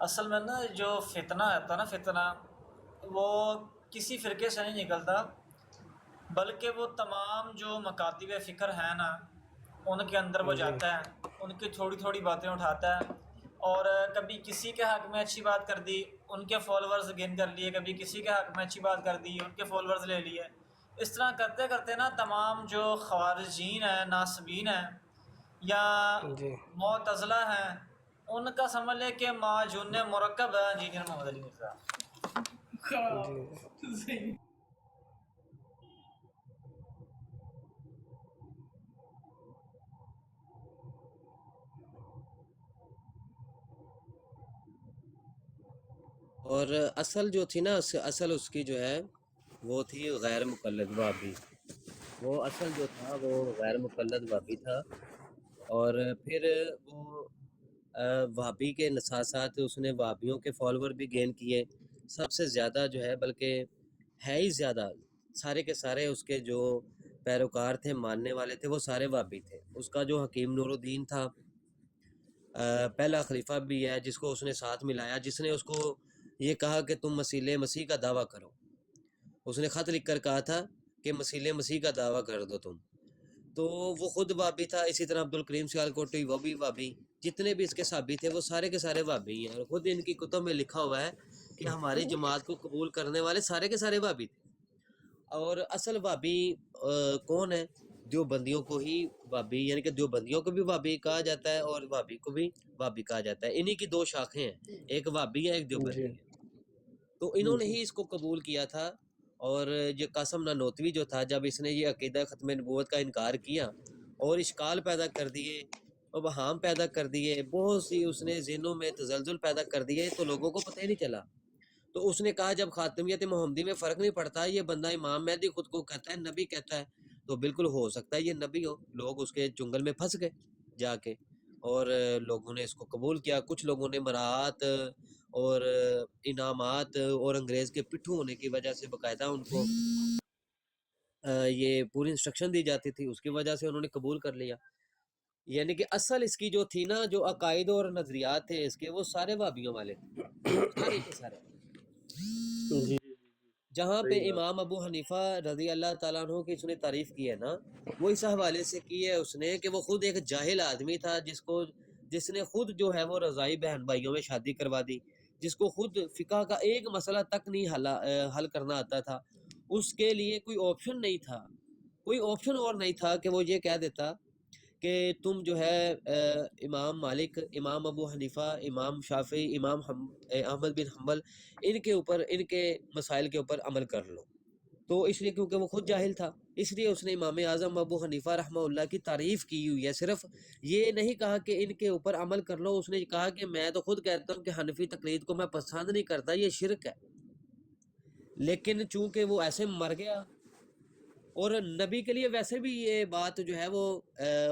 اصل میں نا جو فتنہ ہوتا ہے نا، فتنہ وہ کسی فرقے سے نہیں نکلتا، بلکہ وہ تمام جو مکاتب فکر ہیں نا ان کے اندر وہ جاتا ہے، ان کی تھوڑی تھوڑی باتیں اٹھاتا ہے، اور کبھی کسی کے حق میں اچھی بات کر دی، ان کے فالورز گین کر لیے، کبھی کسی کے حق میں اچھی بات کر دی، ان کے فالورز لے لیے۔ اس طرح کرتے کرتے نا تمام جو خوارجین ہیں، ناصبین ہیں یا جی معتزلہ ہیں، ان کا سمجھ لے کہ معجون مرکب ہے انجینئر محمد علی مرزا۔ خراب صحیح۔ اور اصل جو تھی نا اصل اس کی جو ہے وہ تھی غیر مقلد وابی، وہ اصل جو تھا وہ غیر مقلد وابی تھا، اور پھر وہ وابی کے ساتھ ساتھ اس نے وابیوں کے فالوور بھی گین کیے، سب سے زیادہ جو ہے بلکہ ہے ہی زیادہ، سارے کے سارے اس کے جو پیروکار تھے، ماننے والے تھے، وہ سارے وابی تھے۔ اس کا جو حکیم نور الدین تھا پہلا خلیفہ بھی ہے، جس کو اس نے ساتھ ملایا، جس نے اس کو یہ کہا کہ تم مسیح کا دعویٰ کرو، اس نے خط لکھ کر کہا تھا کہ مسیح کا دعویٰ کر دو تم، تو وہ خود وابی تھا۔ اسی طرح عبدالکریم سیالکوٹی وہ بھی وابی، جتنے بھی اس کے صحابی تھے وہ سارے کے سارے وابی ہیں، اور خود ان کی کتب میں لکھا ہوا ہے کہ ہماری جماعت کو قبول کرنے والے سارے کے سارے وابی تھے۔ اور اصل وابی کون ہے؟ دیوبندیوں کو ہی وابی، یعنی کہ دیوبندیوں کو بھی وابی کہا جاتا ہے اور وابی کو بھی وابی کہا جاتا ہے۔ انہی کی دو شاخیں ہیں، ایک وابی ہے، ایک دیوبندی ہے۔ تو انہوں نے ہی اس کو قبول کیا تھا، اور یہ قاسم نانوتوی جو تھا، جب اس نے یہ عقیدہ ختم نبوت کا انکار کیا اور اشکال پیدا کر دیے، ابہام پیدا کر دیے، بہت سی اس نے ذہنوں میں تزلزل پیدا کر دیے، تو لوگوں کو پتہ ہی نہیں چلا۔ تو اس نے کہا جب خاتمیت محمدی میں فرق نہیں پڑتا، یہ بندہ امام مہدی خود کو کہتا ہے، نبی کہتا ہے، تو بالکل ہو سکتا ہے یہ نبی ہو۔ لوگ اس کے چنگل میں پھنس گئے جا کے، اور لوگوں نے اس کو قبول کیا۔ کچھ لوگوں نے مراعات اور انعامات اور انگریز کے پٹھو ہونے کی وجہ سے باقاعدہ ان کو یہ پوری انسٹرکشن دی جاتی تھی، اس کی وجہ سے انہوں نے قبول کر لیا۔ یعنی کہ اصل اس کی جو تھی نا، جو عقائد اور نظریات تھے اس کے، وہ سارے وابیوں والے تھے، سارے کے سارے۔ جہاں پہ امام ابو حنیفہ رضی اللہ تعالیٰ عنہ کی اس نے تعریف کی ہے نا، وہ اس حوالے سے کی ہے اس نے کہ وہ خود ایک جاہل آدمی تھا، جس نے خود جو ہے وہ رضائی بہن بھائیوں میں شادی کروا دی، جس کو خود فقہ کا ایک مسئلہ تک نہیں حل کرنا آتا تھا۔ اس کے لیے کوئی آپشن نہیں تھا، کوئی آپشن اور نہیں تھا کہ وہ یہ کہہ دیتا کہ تم جو ہے امام مالک، امام ابو حنیفہ، امام شافعی، امام احمد بن حنبل، ان کے اوپر، ان کے مسائل کے اوپر عمل کر لو۔ تو اس لیے کیونکہ وہ خود جاہل تھا، اس لیے اس نے امام اعظم ابو حنیفہ رحمہ اللہ کی تعریف کی ہوئی ہے۔ صرف یہ نہیں کہا کہ ان کے اوپر عمل کر لو، اس نے کہا کہ میں تو خود کہتا ہوں کہ حنفی تقلید کو میں پسند نہیں کرتا، یہ شرک ہے۔ لیکن چونکہ وہ ایسے مر گیا، اور نبی کے لیے ویسے بھی یہ بات جو ہے وہ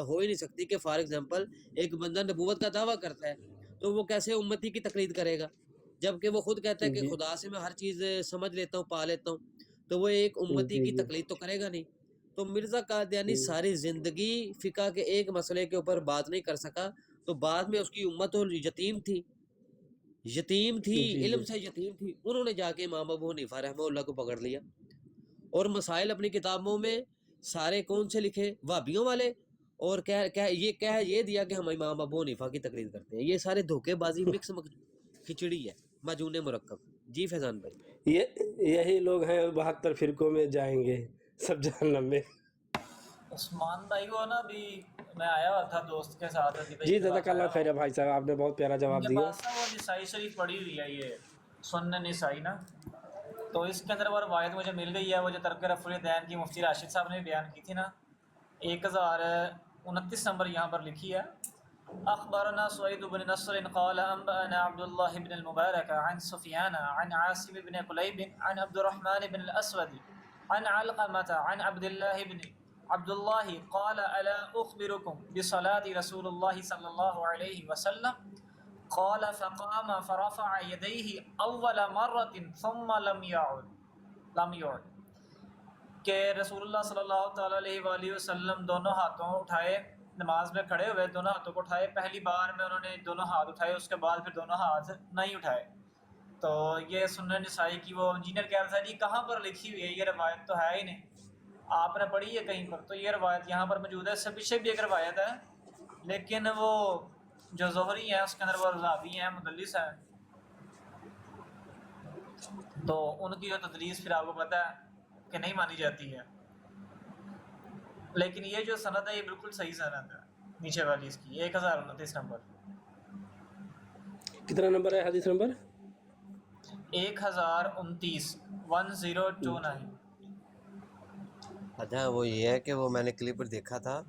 ہو ہی نہیں سکتی کہ فار ایگزامپل ایک بندہ نبوت کا دعویٰ کرتا ہے تو وہ کیسے امتی کی تقلید کرے گا، جبکہ وہ خود کہتا ہے کہ خدا سے میں ہر چیز سمجھ لیتا ہوں، پا لیتا ہوں، تو وہ ایک امتی کی تقلید تو کرے گا نہیں۔ تو مرزا قادیانی ساری زندگی فقہ کے ایک مسئلے کے اوپر بات نہیں کر سکا، تو بعد میں اس کی امت یتیم تھی، علم سے یتیم تھی، انہوں نے جا کے امام ابو حنیفہ رحمہ اللہ کو پکڑ لیا، اور مسائل اپنی کتابوں میں سارے کون سے لکھے؟ وہابیوں والے، اور یہ دیا کہ ہم امام ابو حنیفہ کی تقلید کرتے ہیں۔ یہ سارے دھوکے بازی مکس کھچڑی ہے، مجون مرکب۔ جی فیضان بھائی، یہی لوگ ہیں 72 فرقوں میں جائیں گے سب جہنم میں۔ عثمان بھائی کو نا ابھی میں آیا ہوا تھا دوست کے ساتھ، جی جزاک اللہ خیر بھائی صاحب، آپ نے بہت پیارا ان جواب کے دیا۔ پاس نا وہ نسائی شریف پڑھی ہوئی ہے، یہ سنن نسائی نا، تو اس کے اندر وہ روایت مجھے مل گئی ہے، وہ جو ترک رفع الدین کی مفتی راشد صاحب نے بیان کی تھی نا، 1029 نمبر یہاں پر لکھی ہے۔ اخبرنا سعید بن نصر قال انبأنا عبد الله بن المبارك عن سفيان عن عاصم بن قليب عن عبد الرحمن بن الاسود عن علقمة عن عبد الله قال الا اخبركم بصلاة رسول الله صلى الله عليه وسلم قال فقام فرفع يديه اول مرة ثم لم يعد، کہ رسول اللہ صلی اللہ تعالیٰ علیہ وآلہ وسلم دونوں ہاتھوں اٹھائے نماز میں کھڑے ہوئے، دونوں ہاتھوں کو اٹھائے، پہلی بار میں انہوں نے دونوں ہاتھ اٹھائے، اس کے بعد پھر دونوں ہاتھ نہیں اٹھائے. تو یہ سنن نسائی کی وہ انجینئر کہہ رہا تھا جی کہاں پر لکھی ہوئی ہے یہ روایت، تو ہے ہی نہیں، آپ نے پڑھی ہے کہیں پر؟ تو یہ روایت یہاں پر موجود ہے. اس سے پیچھے بھی ایک روایت ہے لیکن وہ جو زہری ہے اس کے اندر وہ راوی ہیں مدلس ہیں، تو ان کی جو تدلیس پھر آپ کو پتہ ہے کہ نہیں مانی جاتی ہے. لیکن یہ جو سند ہے یہ بالکل صحیح سند ہے نیچے والی اس کی 1029 نمبر. کتنا نمبر ہے حدیث نمبر؟ 1029 1029. اچھا وہ یہ ہے کہ وہ میں نے کلپ پر دیکھا تھا،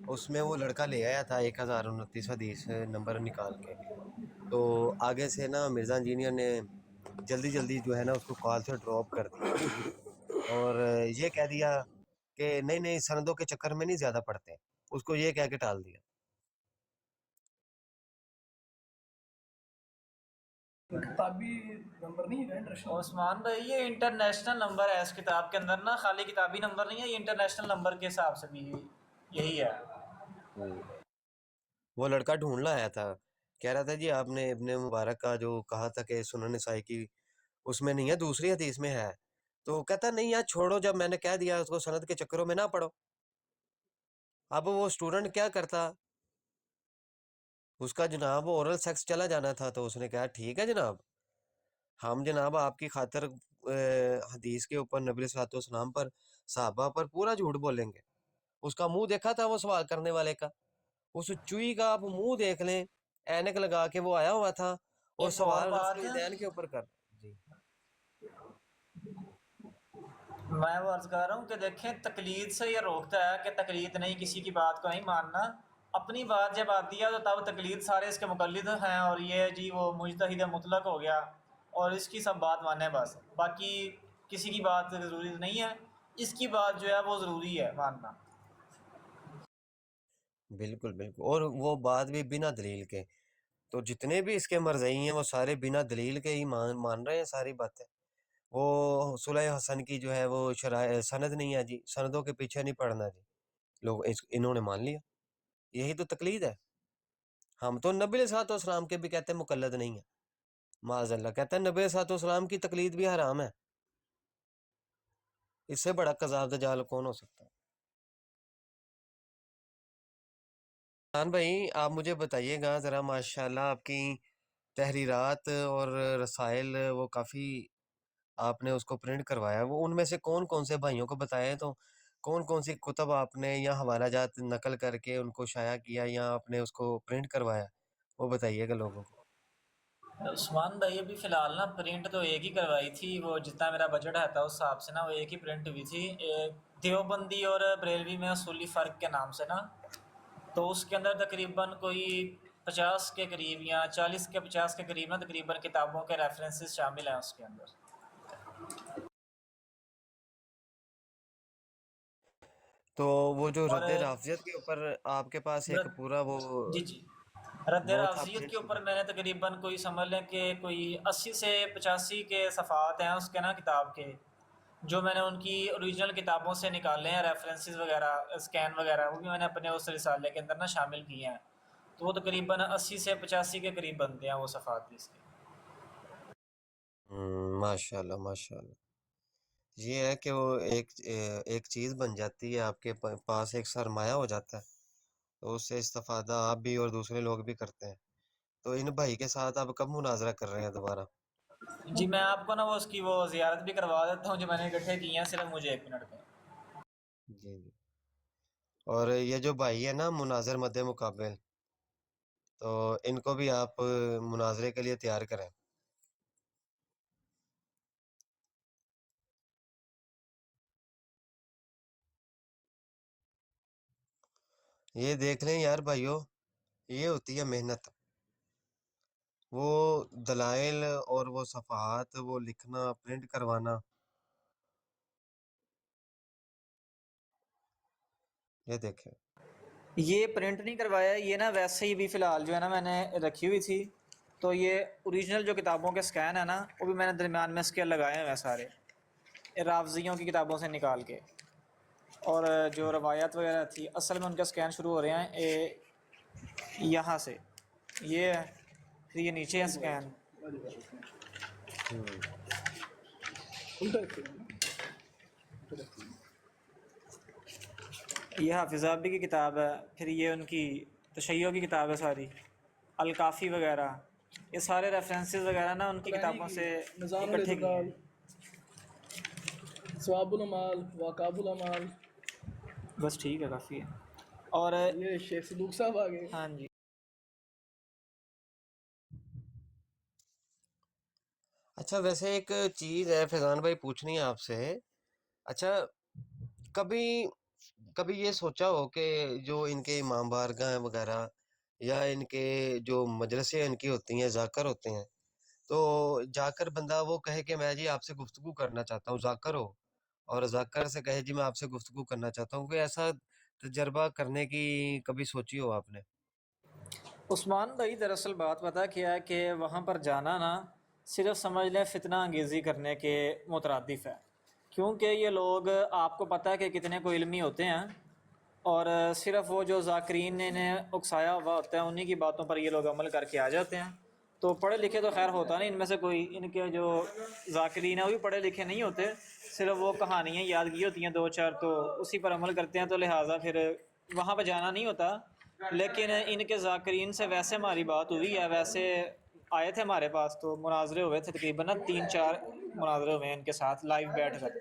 اس میں وہ لڑکا لے آیا تھا 1029 حدیث نمبر نکال کے، تو آگے سے نا مرزا انجینئر نے جلدی جلدی جو ہے نا اس کو کال سے ڈراپ کر دیا اور یہ کہہ دیا کہ نہیں نہیں سندوں کے چکر میں نہیں زیادہ پڑتے، اس کو یہ کہہ کے ٹال دیا. کتابی نمبر نہیں ہے انٹرنیشنل. عثمان بھائی یہ انٹرنیشنل نمبر ہے اس کتاب کے اندر نا، خالی کتابی نمبر نہیں ہے، یہ انٹرنیشنل نمبر کے حساب سے بھی یہی ہے. وہ لڑکا ڈھونڈ لایا تھا، کہہ رہا تھا جی آپ نے ابن مبارک کا جو کہا تھا کہ سنن نسائی کی اس میں نہیں ہے، دوسری حدیث میں ہے. تو کہتا نہیں یار چھوڑو، جب میں نے کہہ دیا اس کو سند کے چکروں میں نہ پڑھو. اب وہ اسٹوڈنٹ کیا کرتا، اس کا جناب اورل سیکس چلا جانا تھا، تو اس نے کہا ٹھیک ہے جناب، ہم جناب آپ کی خاطر حدیث کے اوپر نبی صلی اللہ علیہ وسلم پر صحابہ پر پورا جھوٹ بولیں گے. اس کا منہ دیکھا تھا وہ سوال کرنے والے کا، اس چوئی کا آپ منہ دیکھ لیں، اینک لگا کے وہ آیا ہوا تھا اور ایک اور سوال بات رفع دین کے اوپر کر. جی میں وہ عرض کر رہا ہوں کہ دیکھیں تقلید سے یہ روکتا ہے کہ تقلید نہیں، کسی کی بات کو نہیں ماننا. اپنی بات جب آتی ہے تو تب تقلید سارے اس کے مقلد ہیں، اور یہ جی وہ مجتہد مطلق ہو گیا اور اس کی سب بات مانے بس، باقی کسی کی بات ضروری نہیں ہے، اس کی بات جو ہے وہ ضروری ہے ماننا. بالکل بالکل، اور وہ بات بھی بنا دلیل کے. تو جتنے بھی اس کے مرزئی ہیں وہ سارے بنا دلیل کے ہی مان رہے ہیں ساری باتیں. وہ صلح حسن کی جو ہے وہ سند نہیں ہے جی، سندوں کے پیچھے نہیں پڑنا جی، لوگ انہوں نے مان لیا. یہی تو تقلید ہے. ہم تو نبی علیہ الصلوۃ والسلام کے بھی کہتے ہیں مقلد نہیں ہے، معاذ اللہ کہتے ہیں نبی علیہ الصلوۃ والسلام کی تقلید بھی حرام ہے. اس سے بڑا کذاب دجال کون ہو سکتا ہے؟ خان بھائی آپ مجھے بتائیے گا ذرا، ماشاءاللہ آپ کی تحریرات اور رسائل وہ کافی آپ نے اس کو پرنٹ کروایا، وہ ان میں سے کون کون سے بھائیوں کو بتایا، تو کون کون سی کتب آپ نے یا حوالہ جات نقل کر کے ان کو شائع کیا یا آپ نے اس کو پرنٹ کروایا، وہ بتائیے گا لوگوں کو. عثمان بھائی ابھی فی الحال نا پرنٹ تو ایک ہی کروائی تھی، وہ جتنا میرا بجٹ ہے تھا اس حساب سے نا وہ ایک ہی پرنٹ ہوئی تھی، دیوبندی اور بریلوی میں اصولی فرق کے نام سے نا. تو اس کے اندر تقریباً کوئی 50 کے قریب یا 40 کے 50 کے قریب نا تقریباً کتابوں کے ریفرنسز شامل ہیں اس کے اندر. تو وہ جو اور رد رافضیت کے اوپر آپ کے پاس ایک پورا وہ جی جی رد وہ تھا رافضیت پرنٹ کے اوپر میں نے تقریباً کوئی سمجھ لیں کہ کوئی 80 سے 85 کے صفحات ہیں اس کے نا کتاب کے، جو میں نے ان کی اوریجنل کتابوں سے نکالے ہیں ریفرنسز وغیرہ اسکین وغیرہ، وہ بھی میں نے اپنے اس رسالے کے اندر نا شامل کیے ہیں. تو وہ تقریباً 80 سے 85 کے قریب بنتے ہیں وہ صفحات بھی اس کے. ماشاء اللہ ماشاء اللہ. یہ ہے کہ وہ ایک چیز بن جاتی ہے، آپ کے پاس ایک سرمایہ ہو جاتا ہے، تو اس سے استفادہ آپ بھی اور دوسرے لوگ بھی کرتے ہیں. تو ان بھائی کے ساتھ آپ کب مناظرہ کر رہے ہیں دوبارہ؟ جی میں آپ کو نا وہ اس کی وہ زیارت بھی کروا دیتا ہوں جو میں نے اکٹھے کی ہیں، صرف مجھے 1 منٹ دیں. جی جی. اور یہ جو بھائی ہے نا مناظر مد مقابل، تو ان کو بھی آپ مناظرے کے لیے تیار کریں. یہ دیکھ لیں یار بھائیو، یہ ہوتی ہے محنت، وہ دلائل اور وہ صفحات وہ لکھنا پرنٹ کروانا. یہ دیکھیں یہ پرنٹ نہیں کروایا، یہ نا ویسے ہی بھی فی الحال جو ہے نا میں نے رکھی ہوئی تھی. تو یہ اوریجنل جو کتابوں کے سکین ہے نا وہ بھی میں نے درمیان میں اسکیل لگائے ہوئے ہیں سارے رافضیوں کی کتابوں سے نکال کے. اور جو روایات وغیرہ تھی اصل میں ان کا اسکین شروع ہو رہے ہیں یہاں سے، یہ ہے، پھر یہ نیچے ہے اسکین. یہ حافظ ذہبی کی کتاب ہے، پھر یہ ان کی تشیع کی کتاب ہے ساری، الکافی وغیرہ، یہ سارے ریفرنسز وغیرہ نا ان کی کتابوں سے نظام اکٹھے کیے الاعتدال، ہیں. ثواب العمال، وقاب العمال. بس ٹھیک ہے، کافی ہے. اور یہ شیخ صدوق صاحب آ گئے. ہاں جی، اچھا ویسے ایک چیز ہے فیضان بھائی پوچھنی ہے آپ سے. اچھا کبھی کبھی یہ سوچا ہو کہ جو ان کے امام بارگاہ وغیرہ یا ان کے جو مجلسیں ان کی ہوتی ہیں، ذاکر ہوتے ہیں، تو جا کر بندہ وہ کہے کہ میں جی آپ سے گفتگو کرنا چاہتا ہوں، ذاکر ہو، اور ذاکر سے کہے جی میں آپ سے گفتگو کرنا چاہتا ہوں، کہ ایسا تجربہ کرنے کی کبھی سوچی ہو آپ نے؟ عثمان بھائی دراصل بات پتہ کیا ہے کہ وہاں پر جانا نا صرف سمجھ لیں فتنہ انگیزی کرنے کے مترادف ہے، کیونکہ یہ لوگ آپ کو پتہ ہے کہ کتنے کو علمی ہوتے ہیں، اور صرف وہ جو ذاکرین نے انہیں اکسایا ہوا ہوتا ہے انہی کی باتوں پر یہ لوگ عمل کر کے آ جاتے ہیں. تو پڑھے لکھے تو خیر ہوتا نہیں ان میں سے کوئی، ان کے جو ذاکرین ہیں وہ بھی پڑھے لکھے نہیں ہوتے، صرف وہ کہانیاں یاد کی ہوتی ہیں دو چار تو اسی پر عمل کرتے ہیں، تو لہٰذا پھر وہاں پہ جانا نہیں ہوتا. لیکن ان کے ذاکرین سے ویسے ہماری بات ہوئی ہے، ویسے آئے تھے ہمارے پاس، تو مناظرے ہوئے تھے، تقریباً 3-4 مناظرے ہوئے ہیں ان کے ساتھ لائیو بیٹھ کر.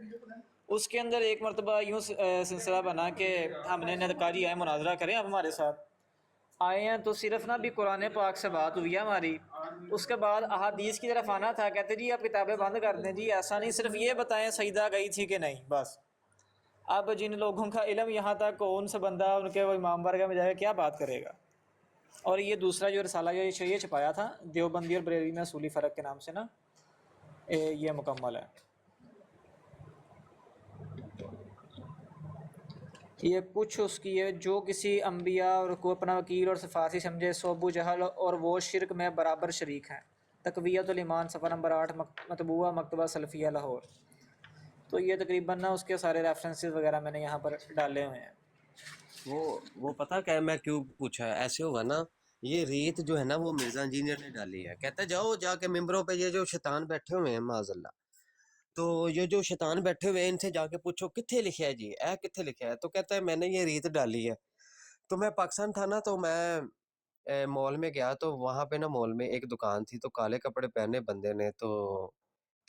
اس کے اندر ایک مرتبہ یوں سلسلہ بنا کہ ہم نے کہا جی آئے مناظرہ کریں اب ہمارے ساتھ. آئے ہیں تو صرف نا بھی قرآن پاک سے بات ہوئی ہے ہماری، اس کے بعد احادیث کی طرف آنا تھا. کہتے جی آپ کتابیں بند کر دیں، جی ایسا نہیں، صرف یہ بتائیں سجدہ گئی تھی کہ نہیں، بس. اب جن لوگوں کا علم یہاں تک، کون سا بندہ ان کے وہ امام بارگاہ میں جائے کیا بات کرے گا. اور یہ دوسرا جو رسالہ یہ چھپایا تھا دیوبندی اور بریلوی میں اصولی فرق کے نام سے نا، یہ مکمل ہے. یہ کچھ اس کی ہے جو کسی انبیاء اور کو اپنا وکیل اور سفارسی سمجھے، سو ابو جہل اور وہ شرک میں برابر شریک ہیں. تقویت الایمان صفحہ نمبر 8 مطبوعہ مکتبہ سلفیہ لاہور. تو یہ تقریباً نا اس کے سارے ریفرنسز وغیرہ میں نے یہاں پر ڈالے ہوئے ہیں. وہ پتہ کہ میں کیوں پوچھا ہے، ایسے ہوا نا، یہ ریت جو ہے نا وہ مرزا انجینئر نے ڈالی ہے. کہتا ہے جاؤ جا کے ممبروں پہ یہ جو شیطان بیٹھے ہوئے ہیں معاذ اللہ، تو یہ جو شیطان بیٹھے ہوئے ہیں ان سے جا کے پوچھو کتنے لکھا ہے جی، کتنے لکھا ہے. تو کہتا ہے میں نے یہ ریت ڈالی ہے. تو میں پاکستان تھا نا، تو میں مال میں گیا، تو وہاں پہ نا مال میں ایک دکان تھی، تو کالے کپڑے پہنے بندے نے، تو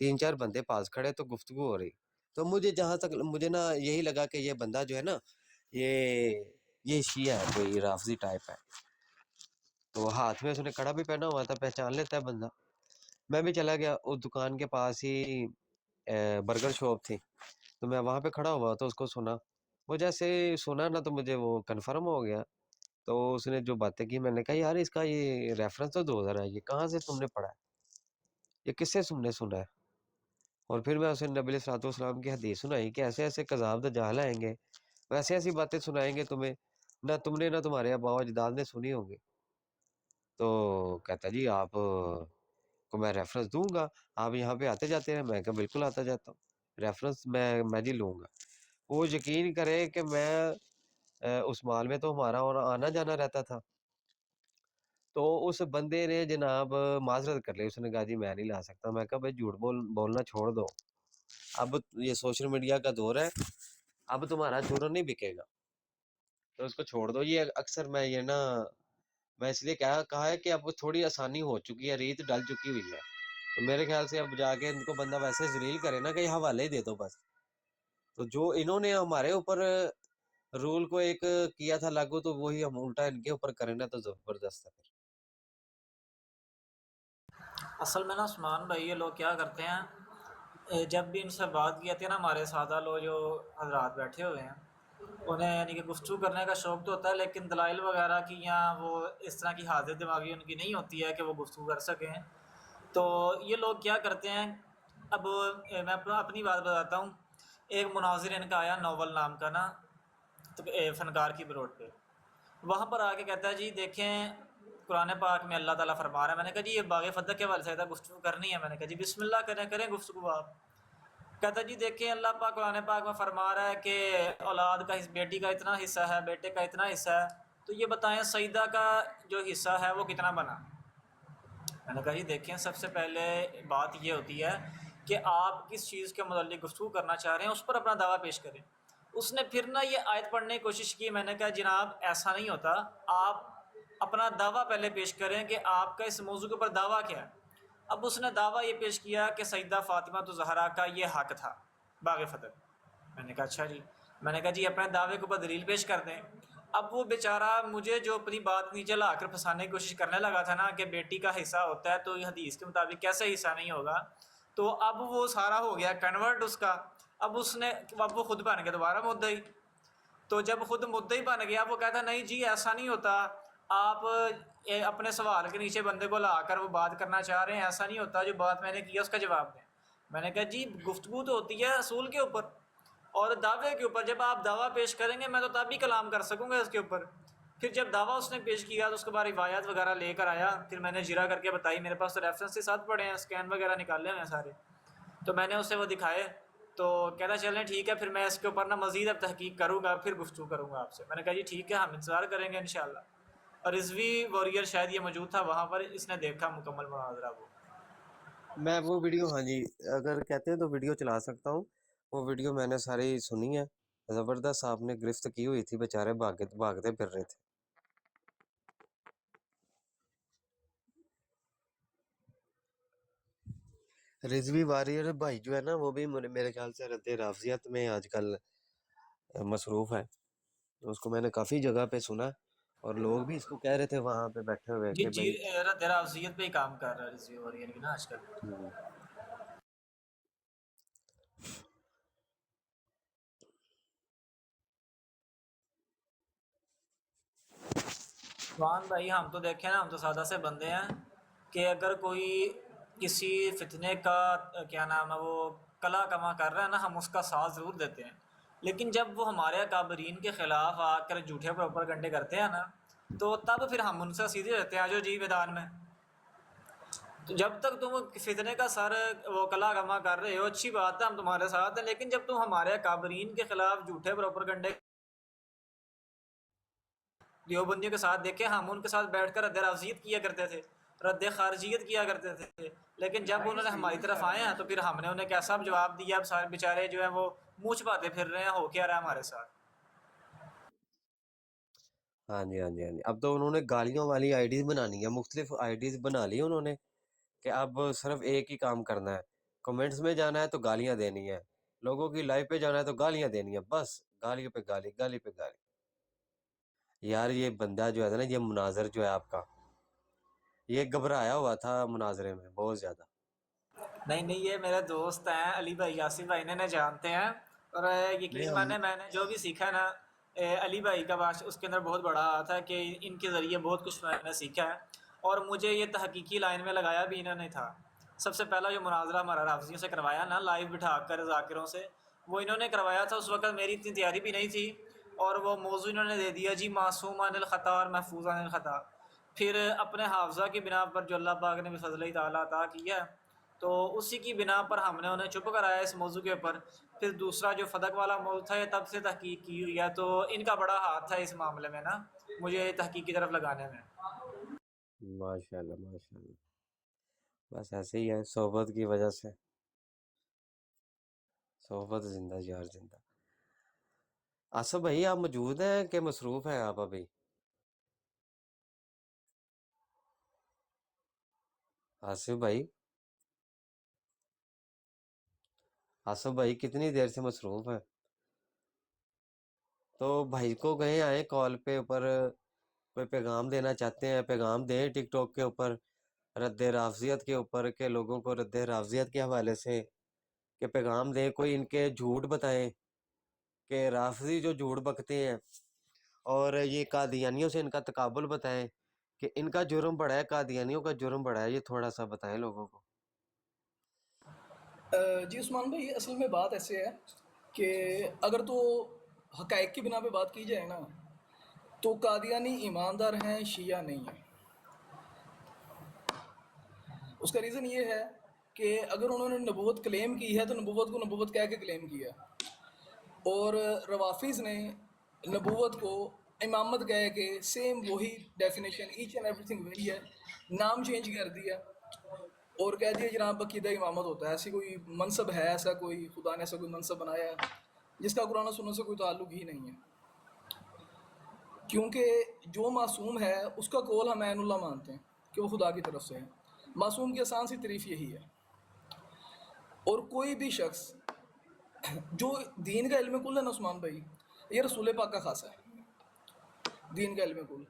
3-4 بندے پاس کھڑے، تو گفتگو ہو رہی. تو مجھے جہاں تک مجھے نا یہی لگا کہ یہ بندہ جو ہے نا یہ شیعہ ہے، کوئی رافضی ٹائپ ہے. تو ہاتھ میں اس نے کڑا بھی پہنا ہوا تھا، پہچان لیتا ہے بندہ. میں بھی چلا گیا، اس دکان کے پاس ہی برگر شاپ تھی، تو میں وہاں پہ کھڑا ہوا تو اس کو سنا. وہ جیسے سنا نا تو مجھے وہ کنفرم ہو گیا. تو اس نے جو باتیں کی، میں نے کہا یار اس کا یہ ریفرنس تو 2000 ہے، یہ کہاں سے تم نے پڑھا ہے، یہ کس سے تم نے سنا ہے. اور پھر میں اسے نبی صلی اللہ علیہ وسلم کی حدیث سنائی کہ ایسے ایسے کذاب دجال آئیں گے، ویسے ایسی باتیں سنائیں گے تمہیں، نہ تم نے نہ تمہارے آباء و اجداد نے سنی ہوں گی. تو کہتا جی آپ کو میں ریفرنس دوں گا، آپ یہاں پہ آتے جاتے ہیں. میں کہا بالکل آتا جاتا ہوں، ریفرنس میں جی لوں گا. وہ یقین کرے کہ میں اس مال میں تو ہمارا اور آنا جانا رہتا تھا. تو اس بندے نے جناب معذرت کر لی، اس نے کہا جی میں نہیں لا سکتا. میں کہا بھائی جھوٹ بولنا چھوڑ دو، اب یہ سوشل میڈیا کا دور ہے، اب تمہارا چورن نہیں بکے گا، تو اس کو چھوڑ دو. یہ اکثر میں اس لیے کہا ہے کہ اب تھوڑی آسانی ہو چکی ہے، ریت ڈل چکی ہوئی ہے. تو میرے خیال سے اب جا کے ان کو بندہ ویسے ذلیل کرے نا کہ یہ حوالے ہی دے دو بس. تو جو انہوں نے ہمارے اوپر رول کو ایک کیا تھا لاگو، تو وہی ہم الٹا ان کے اوپر کریں نا تو زبردست ہے. اصل میں نا عثمان بھائی یہ لوگ کیا کرتے ہیں، جب بھی ان سے بات کی جاتی ہے نا، ہمارے سادہ لوگ جو حضرات بیٹھے ہوئے ہیں انہیں یعنی کہ گفتگو کرنے کا شوق تو ہوتا ہے، لیکن دلائل وغیرہ کی یا وہ اس طرح کی حاضر دماغی ان کی نہیں ہوتی ہے کہ وہ گفتگو کر سکیں. تو یہ لوگ کیا کرتے ہیں، اب میں اپنی بات بتاتا ہوں. ایک مناظر ان کا آیا ناول نام کا نا، تو فنکار کی بروڈ پہ، وہاں پر آ کے کہتا ہے جی دیکھیں قرآن پاک میں اللہ تعالیٰ فرما رہا ہے. میں نے کہا جی یہ باغ فتح کے حوالے سے گفتگو کرنی ہے. میں نے کہا جی بسم اللہ کریں گفتگو آپ. کہتا جی دیکھیں اللہ پاک قرآن پاک میں فرما رہا ہے کہ اولاد کا بیٹی کا اتنا حصہ ہے، بیٹے کا اتنا حصہ ہے، تو یہ بتائیں سیدہ کا جو حصہ ہے وہ کتنا بنا؟ میں نے کہا جی دیکھیں سب سے پہلے بات یہ ہوتی ہے کہ آپ کس چیز کے متعلق گفتگو کرنا چاہ رہے ہیں اس پر اپنا دعویٰ پیش کریں۔ اس نے پھر نہ یہ آیت پڑھنے کی کوشش کی، میں نے کہا جناب ایسا نہیں ہوتا، آپ اپنا دعویٰ پہلے پیش کریں کہ آپ کا اس موضوع کے اوپر دعویٰ کیا ہے۔ اب اس نے دعویٰ یہ پیش کیا کہ سیدہ فاطمہ زہرا کا یہ حق تھا باغ فتح۔ میں نے کہا اچھا جی، میں نے کہا جی اپنے دعوے کے اوپر دلیل پیش کر دیں۔ اب وہ بیچارہ مجھے جو اپنی بات نیچے لا کر پھنسانے کی کوشش کرنے لگا تھا نا کہ بیٹی کا حصہ ہوتا ہے تو یہ حدیث کے مطابق کیسے حصہ نہیں ہوگا، تو اب وہ سارا ہو گیا کنورٹ اس کا۔ اب وہ خود بن گیا دوبارہ مدعی۔ تو جب خود مدعی بن گیا وہ کہتا نہیں جی ایسا نہیں ہوتا، آپ اپنے سوال کے نیچے بندے کو لا کر وہ بات کرنا چاہ رہے ہیں، ایسا نہیں ہوتا، جو بات میں نے کی اس کا جواب دیں۔ میں نے کہا جی گفتگو تو ہوتی ہے اصول کے اوپر اور دعوے کے اوپر، جب آپ دعویٰ پیش کریں گے میں تو تب ہی کلام کر سکوں گا اس کے اوپر۔ پھر جب دعویٰ اس نے پیش کیا تو اس کے بعد روایات وغیرہ لے کر آیا، پھر میں نے جرا کر کے بتائی، میرے پاس تو ریفرنس کے ساتھ پڑے ہیں، اسکین وغیرہ نکالے ہوئے ہیں سارے، تو میں نے اسے وہ دکھائے، تو کہتا چلیں ٹھیک ہے پھر میں اس کے اوپر نا مزید اب تحقیق کروں گا، پھر گفتگو کروں گا آپ سے۔ میں نے کہا جی ٹھیک ہے ہم انتظار کریں گے انشاءاللہ۔ اور رضوی واریر شاید یہ موجود تھا وہاں پر، اس نے دیکھا مکمل مناظرہ وہ۔ میں وہ ویڈیو، ہاں جی اگر کہتے ہیں تو ویڈیو چلا سکتا ہوں، وہ ویڈیو میں نے ساری سنی ہے، زبردست آپ نے گرفت کی ہوئی تھی، بیچارے بھاگتے پھر رہے تھے۔ رضوی واریر بھائی جو ہے نا وہ بھی میرے خیال سے رد رافضیت میں آج کل مصروف ہے، اس کو میں نے کافی جگہ پہ سنا اور لوگ بھی اس کو کہہ رہے تھے وہاں پہ بیٹھے ہوئے جی کہ جی بھائی رد رافضیت پہ ہی کام کر رہا ہے رضوی واریر بھی نا آج کل۔ عثمان بھائی ہم تو دیکھیں نا، ہم تو سادہ سے بندے ہیں کہ اگر کوئی کسی فتنے کا کیا نام ہے وہ کلا کما کر رہا ہے نا، ہم اس کا ساتھ ضرور دیتے ہیں، لیکن جب وہ ہمارے اکابرین کے خلاف آ کر جھوٹے پروپیگنڈے کرتے ہیں نا تو تب پھر ہم ان سے سیدھے رہتے ہیں آجو جی میدان میں۔ تو جب تک تم فتنے کا سر وہ کلا کما کر رہے ہو اچھی بات ہے، ہم تمہارے ساتھ ہیں، لیکن جب تم ہمارے اکابرین کے خلاف جھوٹے پروپیگنڈے دیوبندیوں کے ساتھ دیکھیں، ہم ان کے ساتھ بیٹھ کر رد رافضیت کیا کرتے تھے، رد خارجیت کیا کرتے تھے، لیکن جب انہوں نے ہماری طرف آئے ہیں تو پھر ہم نے انہیں کیسا جواب دیا۔ اب سارے بیچارے جو ہیں وہ منہ چھپاتے پھر رہے ہیں، ہو کیا رہا ہے ہمارے ساتھ۔ ہاں جی ہاں جی ہاں جی، اب تو انہوں نے گالیوں والی آئی ڈیز بنانی ہے، مختلف آئی ڈیز بنا لی انہوں نے کہ اب صرف ایک ہی کام کرنا ہے، کمنٹس میں جانا ہے تو گالیاں دینی ہے، لوگوں کی لائف پہ جانا ہے تو گالیاں دینی ہے، بس گالی پہ گالی، گالی پہ گالی۔ یار یہ بندہ جو ہے نا، یہ مناظر جو ہے آپ کا، یہ گھبرایا ہوا تھا مناظرے میں بہت زیادہ۔ نہیں نہیں یہ میرے دوست ہیں، علی بھائی یاسر بھائی نے جانتے ہیں، اور نہیں یقین ہم مانے میں نے جو بھی سیکھا ہے نا علی بھائی کا باش اس کے اندر بہت بڑا ہاتھ ہے کہ ان کے ذریعے بہت کچھ میں نے سیکھا ہے، اور مجھے یہ تحقیقی لائن میں لگایا بھی انہوں نے تھا۔ سب سے پہلا جو مناظرہ ہمارا رافضیوں سے کروایا نا لائیو بٹھا کر ذاکروں سے، وہ انہوں نے کروایا تھا، اس وقت میری اتنی تیاری بھی نہیں تھی، اور وہ موضوع انہوں نے دے دیا جی معصوم عن الخطا اور محفوظ عن الخطا۔ پھر اپنے حافظہ کی بنا پر جو اللہ پاک نے بفضلہ تعالیٰ عطا کیا تو اسی کی بنا پر ہم نے انہیں چپ کرایا اس موضوع کے اوپر۔ پھر دوسرا جو فدق والا موضوع تھا یہ تب سے تحقیق کی ہوئی ہے، تو ان کا بڑا ہاتھ ہے اس معاملے میں نا، مجھے تحقیق کی طرف لگانے میں۔ ماشاء اللہ ماشاء اللہ، بس ایسے ہی ہے صحبت کی وجہ سے، صحبت زندہ یار زندہ۔ آصف بھائی آپ موجود ہیں کہ مصروف ہیں آپ ابھی؟ آصف بھائی، آصف بھائی کتنی دیر سے مصروف ہیں؟ تو بھائی کو کہیں آئیں کال پہ اوپر، کوئی پیغام دینا چاہتے ہیں پیغام دیں ٹک ٹاک کے اوپر، رد رافضیت کے اوپر، کہ لوگوں کو رد رافضیت کے حوالے سے کہ پیغام دیں، کوئی ان کے جھوٹ بتائیں کہ رافضی جو جھوٹ بکتے ہیں، اور یہ قادیانیوں سے ان کا تقابل بتائیں کہ ان کا جرم بڑا ہے، قادیانیوں کا جرم بڑا ہے، یہ تھوڑا سا بتائیں لوگوں کو۔ جی عثمان بھائی اصل میں بات ایسے ہے کہ اگر تو حقائق کی بنا پہ بات کی جائے نا تو قادیانی ایماندار ہیں، شیعہ نہیں ہیں۔ اس کا ریزن یہ ہے کہ اگر انہوں نے نبوت کلیم کی ہے تو نبوت کو نبوت کہہ کے کلیم کیا، اور روافظ نے نبوت کو امامت کہہ کے سیم وہی definition each and everything وہی ہے، نام چینج کر دیا اور کہہ دیا جناب عقیدہ امامت ہوتا ہے. ایسی کوئی منصب ہے، ایسا کوئی خدا نے ایسا کوئی منصب بنایا ہے جس کا قرآن و سنت سے کوئی تعلق ہی نہیں ہے. کیونکہ جو معصوم ہے اس کا قول ہم عین اللہ مانتے ہیں کہ وہ خدا کی طرف سے ہے. معصوم کی آسان سی تعریف یہی ہے. اور کوئی بھی شخص جو دین کا علم کل ہے نا عثمان بھائی، یہ رسول پاک کا خاصہ ہے. دین کا علم کل،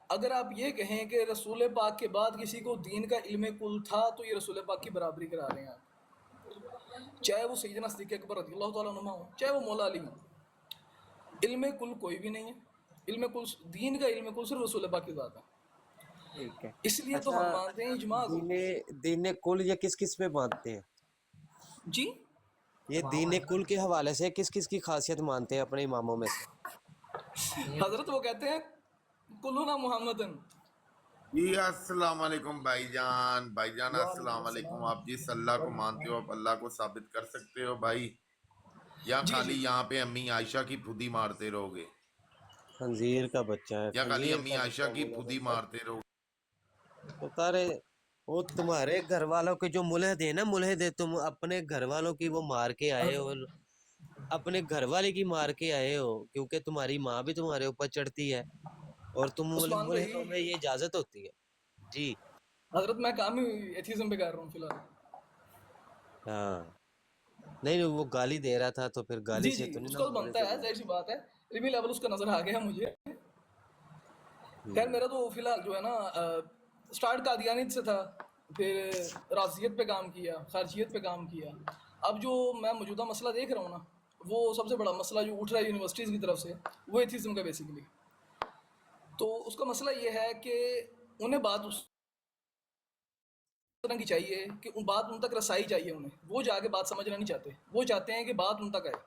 اگر آپ یہ کہیں کہ رسول پاک کے بعد کسی کو دین کا علم کل تھا تو یہ رسول پاک کی برابری کرا رہے ہیں آپ، چاہے وہ سیدنا صدیق اکبر رضی اللہ تعالیٰ عنہ ہو، چاہے وہ مولا علی ہو. علم کل کوئی بھی نہیں ہے، علم کل دین کا علم کل صرف رسول پاک کی ذات ہے. ٹھیک ہے. اس لیے تو ہم مانتے ہیں اجماع کو. دین کل یہ کس کس پہ مانتے ہیں؟ جی یہ دین کل کے حوالے سے کس کس کی خاصیت مانتے ہیں اپنے اماموں میں سے؟ حضرت وہ کہتے ہیں کلنا محمدن. جی السلام علیکم بھائی جان السلام علیکم. آپ جس اللہ کو مانتے ہو آپ اللہ کو ثابت کر سکتے ہو بھائی، یا خالی یہاں پہ امی عائشہ کی پھودی مارتے رہو گے؟ خنزیر کا بچہ ہے، یا خالی امی عائشہ کی پھودی مارتے رہو گے؟ تو تارے وہ تمہارے گھر والوں کے جو ملحد ہیں نا، ملحد ہے، تم اپنے گھر والوں کی وہ مار کے آئے ہو، اپنے گھر والے کی مار کے آئے ہو، کیونکہ تمہاری ماں بھی تمہارے اوپر چڑھتی ہے اور تم عثمان بھائی، ملحدوں میں یہ اجازت ہوتی ہے. جی حضرت میں کام ہی ایتھیزم پہ کر رہا ہوں فی الحال. ہاں نہیں وہ گالی دے رہا تھا تو پھر گالی جی سے جی تو نہیں اس نا کا بولنے بنتا ہے، ظاہر سی بات ہے، علمی لیول اس کا نظر آ گیا مجھے. خیر میرا تو فی الحال جو ہے نا اسٹارٹ قادیانیت سے تھا، پھر رازیت پہ کام کیا، خارجیت پہ کام کیا. اب جو میں موجودہ مسئلہ دیکھ رہا ہوں نا، وہ سب سے بڑا مسئلہ جو اٹھ رہا ہے یونیورسٹیز کی طرف سے، وہ ایتھیزم کا بیسیکلی. تو اس کا مسئلہ یہ ہے کہ انہیں بات اس طرح کی چاہیے کہ بات ان تک رسائی چاہیے انہیں. وہ جا کے بات سمجھنا نہیں چاہتے، وہ چاہتے ہیں کہ بات ان تک آئے.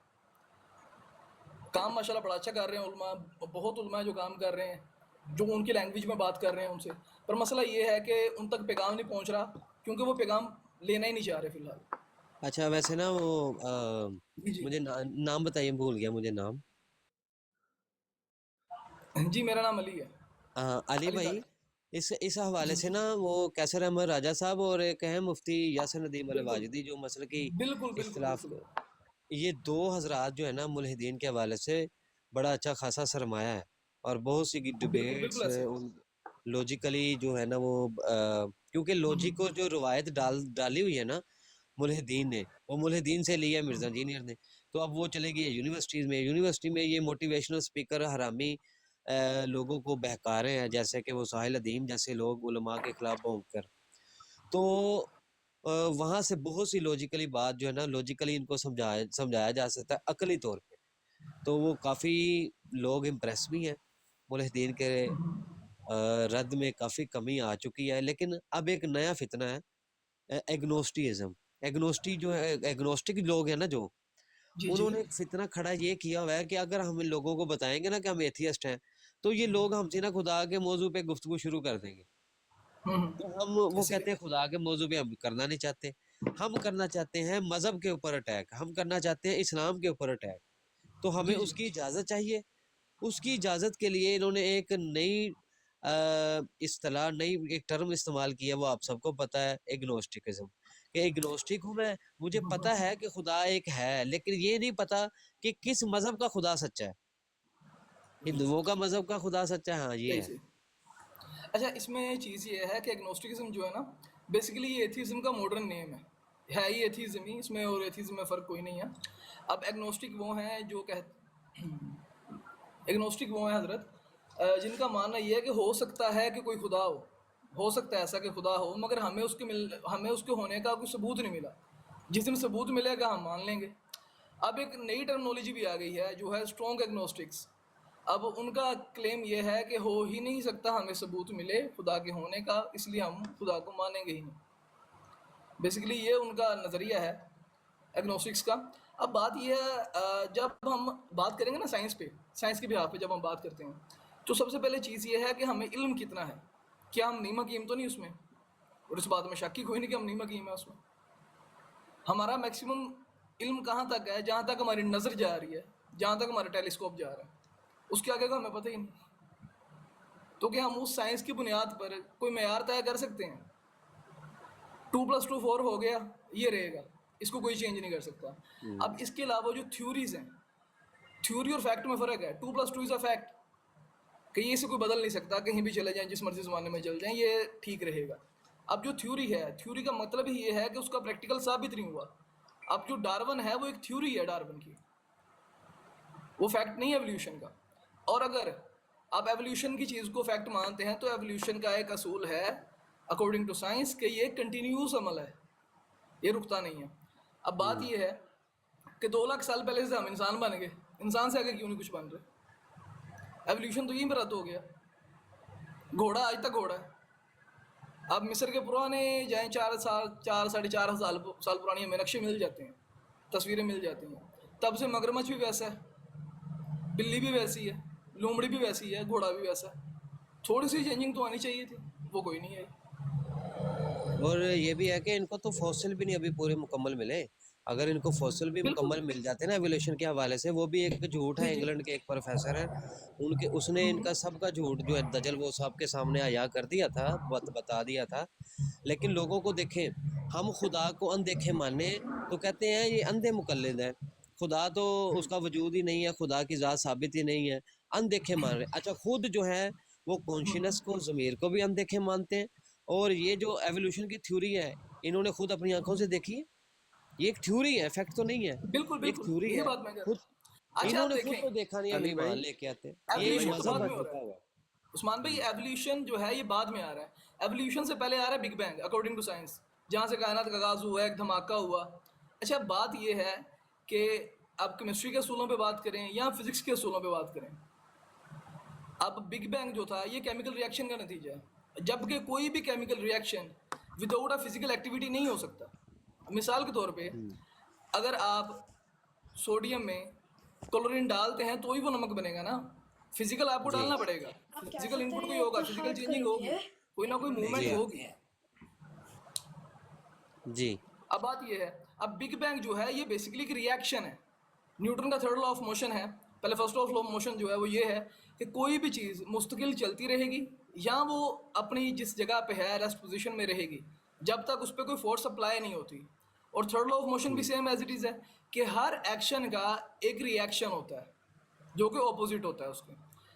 کام ماشاءاللہ بڑا اچھا کر رہے ہیں علماء، بہت علماء جو کام کر رہے ہیں، جو ان کی لینگویج میں بات کر رہے ہیں ان سے، پر مسئلہ یہ ہے کہ ان تک پیغام نہیں پہنچ رہا کیونکہ وہ پیغام لینا ہی نہیں چاہ رہے فی الحال. اچھا ویسے نا وہ جی مجھے نام بتائیے، بھول گیا مجھے نام. جی میرا نام علی ہے. علی بھائی، اس حوالے سے نا وہ کیسر احمد راجہ صاحب اور ایک ہے مفتی یاسر ندیم الواجدی، جو مسئلہ کی بالکل اختلاف، یہ دو حضرات جو ہے نا ملحدین کے حوالے سے بڑا اچھا خاصا سرمایہ ہے، اور بہت سی ڈبیٹس لوجیکلی جو ہے نا وہ کیونکہ لوجک کو جو روایت ڈالی ہوئی ہے نا ملحدین نے، وہ ملحدین سے لیا مرزا انجینئر نے. تو اب وہ چلے گی یونیورسٹی میں یہ موٹیویشنل اسپیکر حرامی لوگوں کو بہکا رہے ہیں، جیسے کہ وہ ساحل ادیم جیسے لوگ علماء کے خلاف بھونک کر. تو وہاں سے بہت سی لوجیکلی بات جو ہے نا، لوجیکلی ان کو سمجھایا جا سکتا ہے عقلی طور پہ. تو وہ کافی لوگ امپریس بھی ہیں، ملحدین کے رد میں کافی کمی آ چکی ہے. لیکن اب ایک نیا فتنہ ہے ایگنوسٹیزم. ایگنوسٹک لوگ ہیں نا جو، انہوں نے ایک فتنہ کھڑا یہ کیا ہوا ہے کہ اگر ہم لوگوں کو بتائیں گے نا کہ ہم ایتھیسٹ ہیں تو یہ لوگ ہم سے نا خدا کے موضوع پہ گفتگو شروع کر دیں گے. تو ہم وہ کہتے ہیں خدا کے موضوع پہ ہم کرنا نہیں چاہتے، ہم کرنا چاہتے ہیں مذہب کے اوپر اٹیک، ہم کرنا چاہتے ہیں اسلام کے اوپر اٹیک. تو ہمیں اس کی اجازت چاہیے. اس کی اجازت کے لیے انہوں نے ایک نئی اصطلاح، نئی ایک ٹرم استعمال کیا، وہ آپ سب کو پتہ ہے، ایگنوسٹکزم. کہ ایگنوسٹک ہوں میں، مجھے پتہ ہے کہ خدا ایک ہے، لیکن یہ نہیں پتہ کہ کس مذہب کا خدا سچا ہے. ہندوؤں کا مذہب کا خدا سچا ہے، ہاں یہ ہے. اچھا اس میں چیز یہ ہے کہ ایگنوسٹکزم جو ہے نا بیسیکلی یہ ایتھیزم کا ماڈرن نیم ہے ہی ایتھیزم ہی، اس میں اور ایتھیزم میں فرق کوئی نہیں ہے. اب ایگنوسٹک وہ ہیں جو ایگنوسٹک وہ ہیں حضرت جن کا ماننا یہ ہے کہ ہو سکتا ہے کہ کوئی خدا ہو سکتا ہے ایسا کہ خدا ہو، مگر ہمیں اس کے ہونے کا کوئی ثبوت نہیں ملا. جس دن ثبوت ملے گا ہم مان لیں گے. اب ایک نئی ٹرمنالوجی بھی آ گئی ہے جو ہے اسٹرانگ ایگنوسٹکس. اب ان کا کلیم یہ ہے کہ ہو ہی نہیں سکتا ہمیں ثبوت ملے خدا کے ہونے کا، اس لیے ہم خدا کو مانیں گے ہی نہیں. بیسیکلی یہ ان کا نظریہ ہے ایگنوسٹکس کا. اب بات یہ ہے جب ہم بات کریں گے نا سائنس پہ، سائنس کی بحاف پہ جب ہم بات کرتے ہیں تو سب سے پہلے چیز یہ ہے کہ ہمیں علم کتنا ہے، کیا ہم نیم حکیم تو نہیں اس میں، اور اس بات میں شک ہی کوئی نہیں کہ ہم نیم حکیم ہیں اس میں. ہمارا میکسیمم علم کہاں تک ہے؟ جہاں تک ہماری نظر جا رہی ہے، جہاں تک ہمارا ٹیلیسکوپ جا رہا ہے، اس کے آگے کا ہمیں پتہ ہی نہیں. تو کیا ہم اس سائنس کی بنیاد پر کوئی معیار طے کر سکتے ہیں؟ 2+2 4 ہو گیا، یہ رہے گا، اس کو کوئی چینج نہیں کر سکتا. اب اس کے علاوہ جو تھیوریز ہیں، تھیوری اور فیکٹ میں فرق ہے. 2+2 از اے فیکٹ، کہ یہ اسے کوئی بدل نہیں سکتا، کہیں بھی چلے جائیں، جس مرضی زمانے میں چل جائیں، یہ ٹھیک رہے گا. اب جو تھیوری ہے، تھیوری کا مطلب ہی یہ ہے کہ اس کا پریکٹیکل ثابت نہیں ہوا. اب جو ڈارون ہے وہ ایک تھیوری ہے ڈارون کی، وہ فیکٹ نہیں ہے ایولیوشن کا. اور اگر آپ ایولیوشن کی چیز کو فیکٹ مانتے ہیں تو ایولیوشن کا ایک اصول ہے اکارڈنگ ٹو سائنس کہ یہ کنٹینیوس عمل ہے، یہ رکتا نہیں ہے. اب بات یہ ہے کہ 2 لاکھ سال پہلے سے ہم انسان بن گئے، انسان سے آگے کیوں نہیں کچھ بن رہے؟ ایولیوشن تو یہیں پر رد ہو گیا. گھوڑا آج تک گھوڑا ہے. اب مصر کے پرانے جائیں 4 ساڑھے 4 سال پرانی ہمیں نقشے مل جاتے ہیں، تصویریں مل جاتی ہیں. تب سے مگرمچھ بھی ویسا ہے، بلی بھی ویسی ہے، لومڑی بھی ویسی ہے، گھوڑا بھی ویسا ہے. تھوڑی سی چینجنگ تو آنی چاہیے تھی، وہ کوئی نہیں آئی. اور یہ بھی ہے کہ ان کو تو فوسل بھی نہیں ابھی پورے مکمل ملے. اگر ان کو فوسل بھی بالکل مکمل مل جاتے نا ایولیوشن کے حوالے سے، وہ بھی ایک جھوٹ ہے. جی جی انگلینڈ کے ایک پروفیسر ہیں، اس نے ان کا سب کا جھوٹ جو ہے دجل وہ سب کے سامنے عیاں کر دیا تھا، بتا دیا تھا. لیکن لوگوں کو دیکھیں، ہم خدا کو اندیکھے مانے تو کہتے ہیں یہ اندھے مقلد ہیں، خدا تو اس کا وجود ہی نہیں ہے، خدا کی ذات ثابت ہی نہیں ہے، اندیکھے مان رہے. اچھا خود جو ہے وہ کانشینس کو، ضمیر کو بھی اندیکھے مانتے ہیں. اور یہ جو ایولیوشن کی تھیوری ہے، انہوں نے خود اپنی آنکھوں سے دیکھی ہے. یہ ایک تھیوری ہے، فیکٹ تو نہیں ہے، بالکل ایک بالکل تھیوری یہی ہے. بات میں کہہ رہا خود ہوں. اچھا انہوں آپ نے خود دیکھیں، تو دیکھا نہیں، علی ابھی مان بھائی لے کے آتے یہ علی ایولیوشن بھائی تو مذہب بعد بن میں ہو رہا چکا ہوا ہے عثمان بھائی. ایولیوشن جو ہے یہ بعد میں آ رہا ہے. ایولیوشن سے پہلے آ رہا ہے big bang according to science, جہاں سے کائنات کا آغاز ہوا، ایک دھماکہ ہوا. اچھا بات یہ ہے کہ آپ کیمسٹری کے اصولوں پہ بات کریں یا فزکس کے اصولوں پہ بات کریں، اب بگ بینگ جو تھا یہ کیمیکل ریئیکشن کا نتیجہ ہے، جبکہ کوئی بھی chemical reaction without a physical activity نہیں ہو سکتا. مثال کے طور پہ اگر آپ سوڈیم میں کلورین ڈالتے ہیں تو ہی وہ نمک بنے گا نا. فزیکل آپ کو جی ڈالنا پڑے گا، فزیکل ان پٹ کوئی ہوگا، فزیکل چینجنگ ہوگی، کوئی نہ کوئی موومنٹ جی ہوگی. جی اب بات یہ ہے، اب بگ بینگ جو ہے یہ بیسیکلی ایک ریئیکشن ہے. نیوٹن کا تھرڈ لا آف موشن ہے. پہلے فرسٹ لا آف موشن جو ہے وہ یہ ہے کہ کوئی بھی چیز مستقل چلتی رہے گی یا وہ اپنی جس جگہ پہ ہے ریسٹ پوزیشن میں رہے گی جب تک اس پہ کوئی فورس اپلائی نہیں ہوتی. اور تھرڈ لا آف موشن بھی سیم ایز اٹ از ہے کہ ہر ایکشن کا ایک ری ایکشن ہوتا ہے جو کہ اپوزٹ ہوتا ہے اس کے.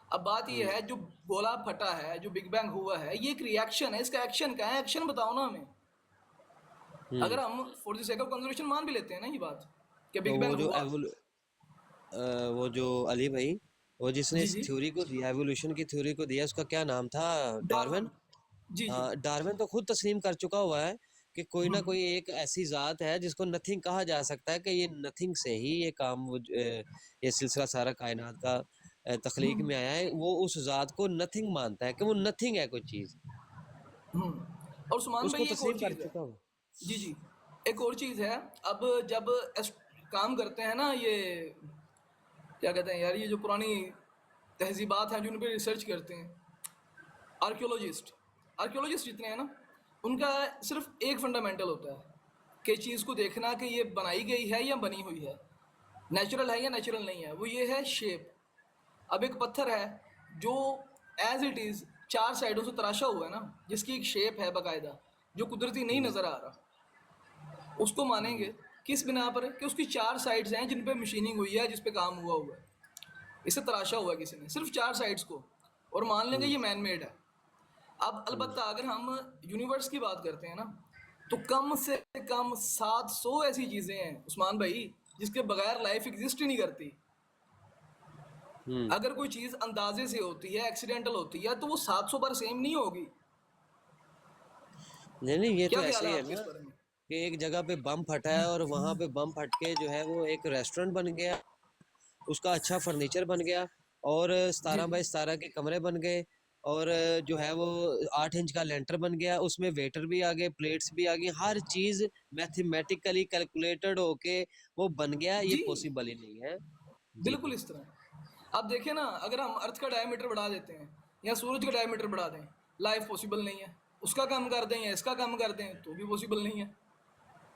اب بات یہ ہے جو گولا پھٹا ہے، جو بگ بینگ ہوا ہے، یہ ایک ری ایکشن ہے. اس کا ایکشن کیا ہے؟ ایکشن بتاؤ نا ہمیں. اگر ہم for the sake of conservation مان بھی لیتے ہیں نا یہ بات کہ بگ وہ بینگ جو ہوا. وہ جو علی بھائی، وہ جس نے جی اس جی تھیوری کو دیا، ایولیوشن کی تھیوری کو دیا، اس کا کیا نام تھا؟ ڈارون. جی جی ہاں ڈارون تو خود تسلیم کر چکا ہوا ہے کہ کوئی نہ کوئی ایک ایسی ذات ہے جس کو نتھنگ کہا جا سکتا ہے، کہ یہ نتھنگ سے ہی یہ کام یہ سلسلہ سارا کائنات کا تخلیق میں آیا ہے. وہ اس ذات کو نتھنگ مانتا ہے کہ وہ نتھنگ ہے کوئی چیز، اور سمان اس کو بھائی ایک اور تسلیم کر چیز ہے. چکا ہوا. جی جی ایک اور چیز ہے. اب جب کام کرتے ہیں نا یہ کیا کہتے ہیں یار، یہ جو پرانی تہذیبات ہیں جن پہ ریسرچ کرتے ہیں، آرکیولوجسٹ جتنے ہیں نا، ان کا صرف ایک فنڈامنٹل ہوتا ہے کہ چیز کو دیکھنا کہ یہ بنائی گئی ہے یا بنی ہوئی ہے، نیچرل ہے یا نیچرل نہیں ہے. وہ یہ ہے شیپ. اب ایک پتھر ہے جو ایز اٹ از 4 سائڈوں سے تراشا ہوا ہے نا، جس کی ایک شیپ ہے باقاعدہ جو قدرتی نہیں نظر آ رہا، اس کو مانیں گے کس بنا پر کہ اس کی 4 سائڈز ہیں جن پہ مشیننگ ہوئی ہے، جس پہ کام ہوا ہے، اسے تراشا ہوا ہے کسی نے، صرف 4 سائڈز کو، اور مان لیں گے یہ مین میڈ ہے. اب البتہ اگر ہم یونیورس کی بات کرتے ہیں نا تو کم سے کم 700 ایسی چیزیں ہیں عثمان بھائی جس کے بغیر لائف ایگزسٹ ہی نہیں کرتی. اگر کوئی چیز اندازے سے ہوتی ہے، ایکسیڈنٹل ہوتی ہے، تو وہ 700 پر سیم نہیں ہوگی. نہیں یہ تو کیا خیال ایسے ہے ہی ہے آپ کے نا اس بارے میں؟ کہ ایک جگہ پہ بم پھٹا ہے اور وہاں پہ بم پھٹ کے جو ہے وہ ایک ریسٹورنٹ بن گیا، اس کا اچھا فرنیچر بن گیا، اور جی 17x17 کے کمرے بن گئے، اور جو ہے وہ 8 انچ کا لینٹر بن گیا، اس میں ویٹر بھی آ گئے، پلیٹس بھی آ گئی، ہر چیز میتھمیٹیکلی کیلکولیٹڈ ہو کے وہ بن گیا. یہ جی پاسبل ہی نہیں ہے. جی بالکل اس طرح. آپ دیکھیں نا، اگر ہم ارتھ کا ڈائی میٹر بڑھا دیتے ہیں یا سورج کا ڈائی میٹر بڑھا دیں، لائف پاسبل نہیں ہے. اس کا کم کر دیں یا اس کا کم کر دیں تو بھی پاسبل نہیں ہے.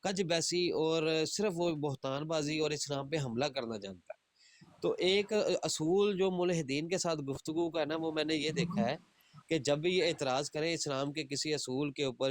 کج بیسی اور صرف وہ بہتان بازی اور اسلام پہ حملہ کرنا جانتا ہے۔ تو ایک اصول جو ملحدین کے ساتھ گفتگو کا ہے نا، وہ میں نے یہ دیکھا ہے کہ جب بھی یہ اعتراض کریں اسلام کے کسی اصول کے اوپر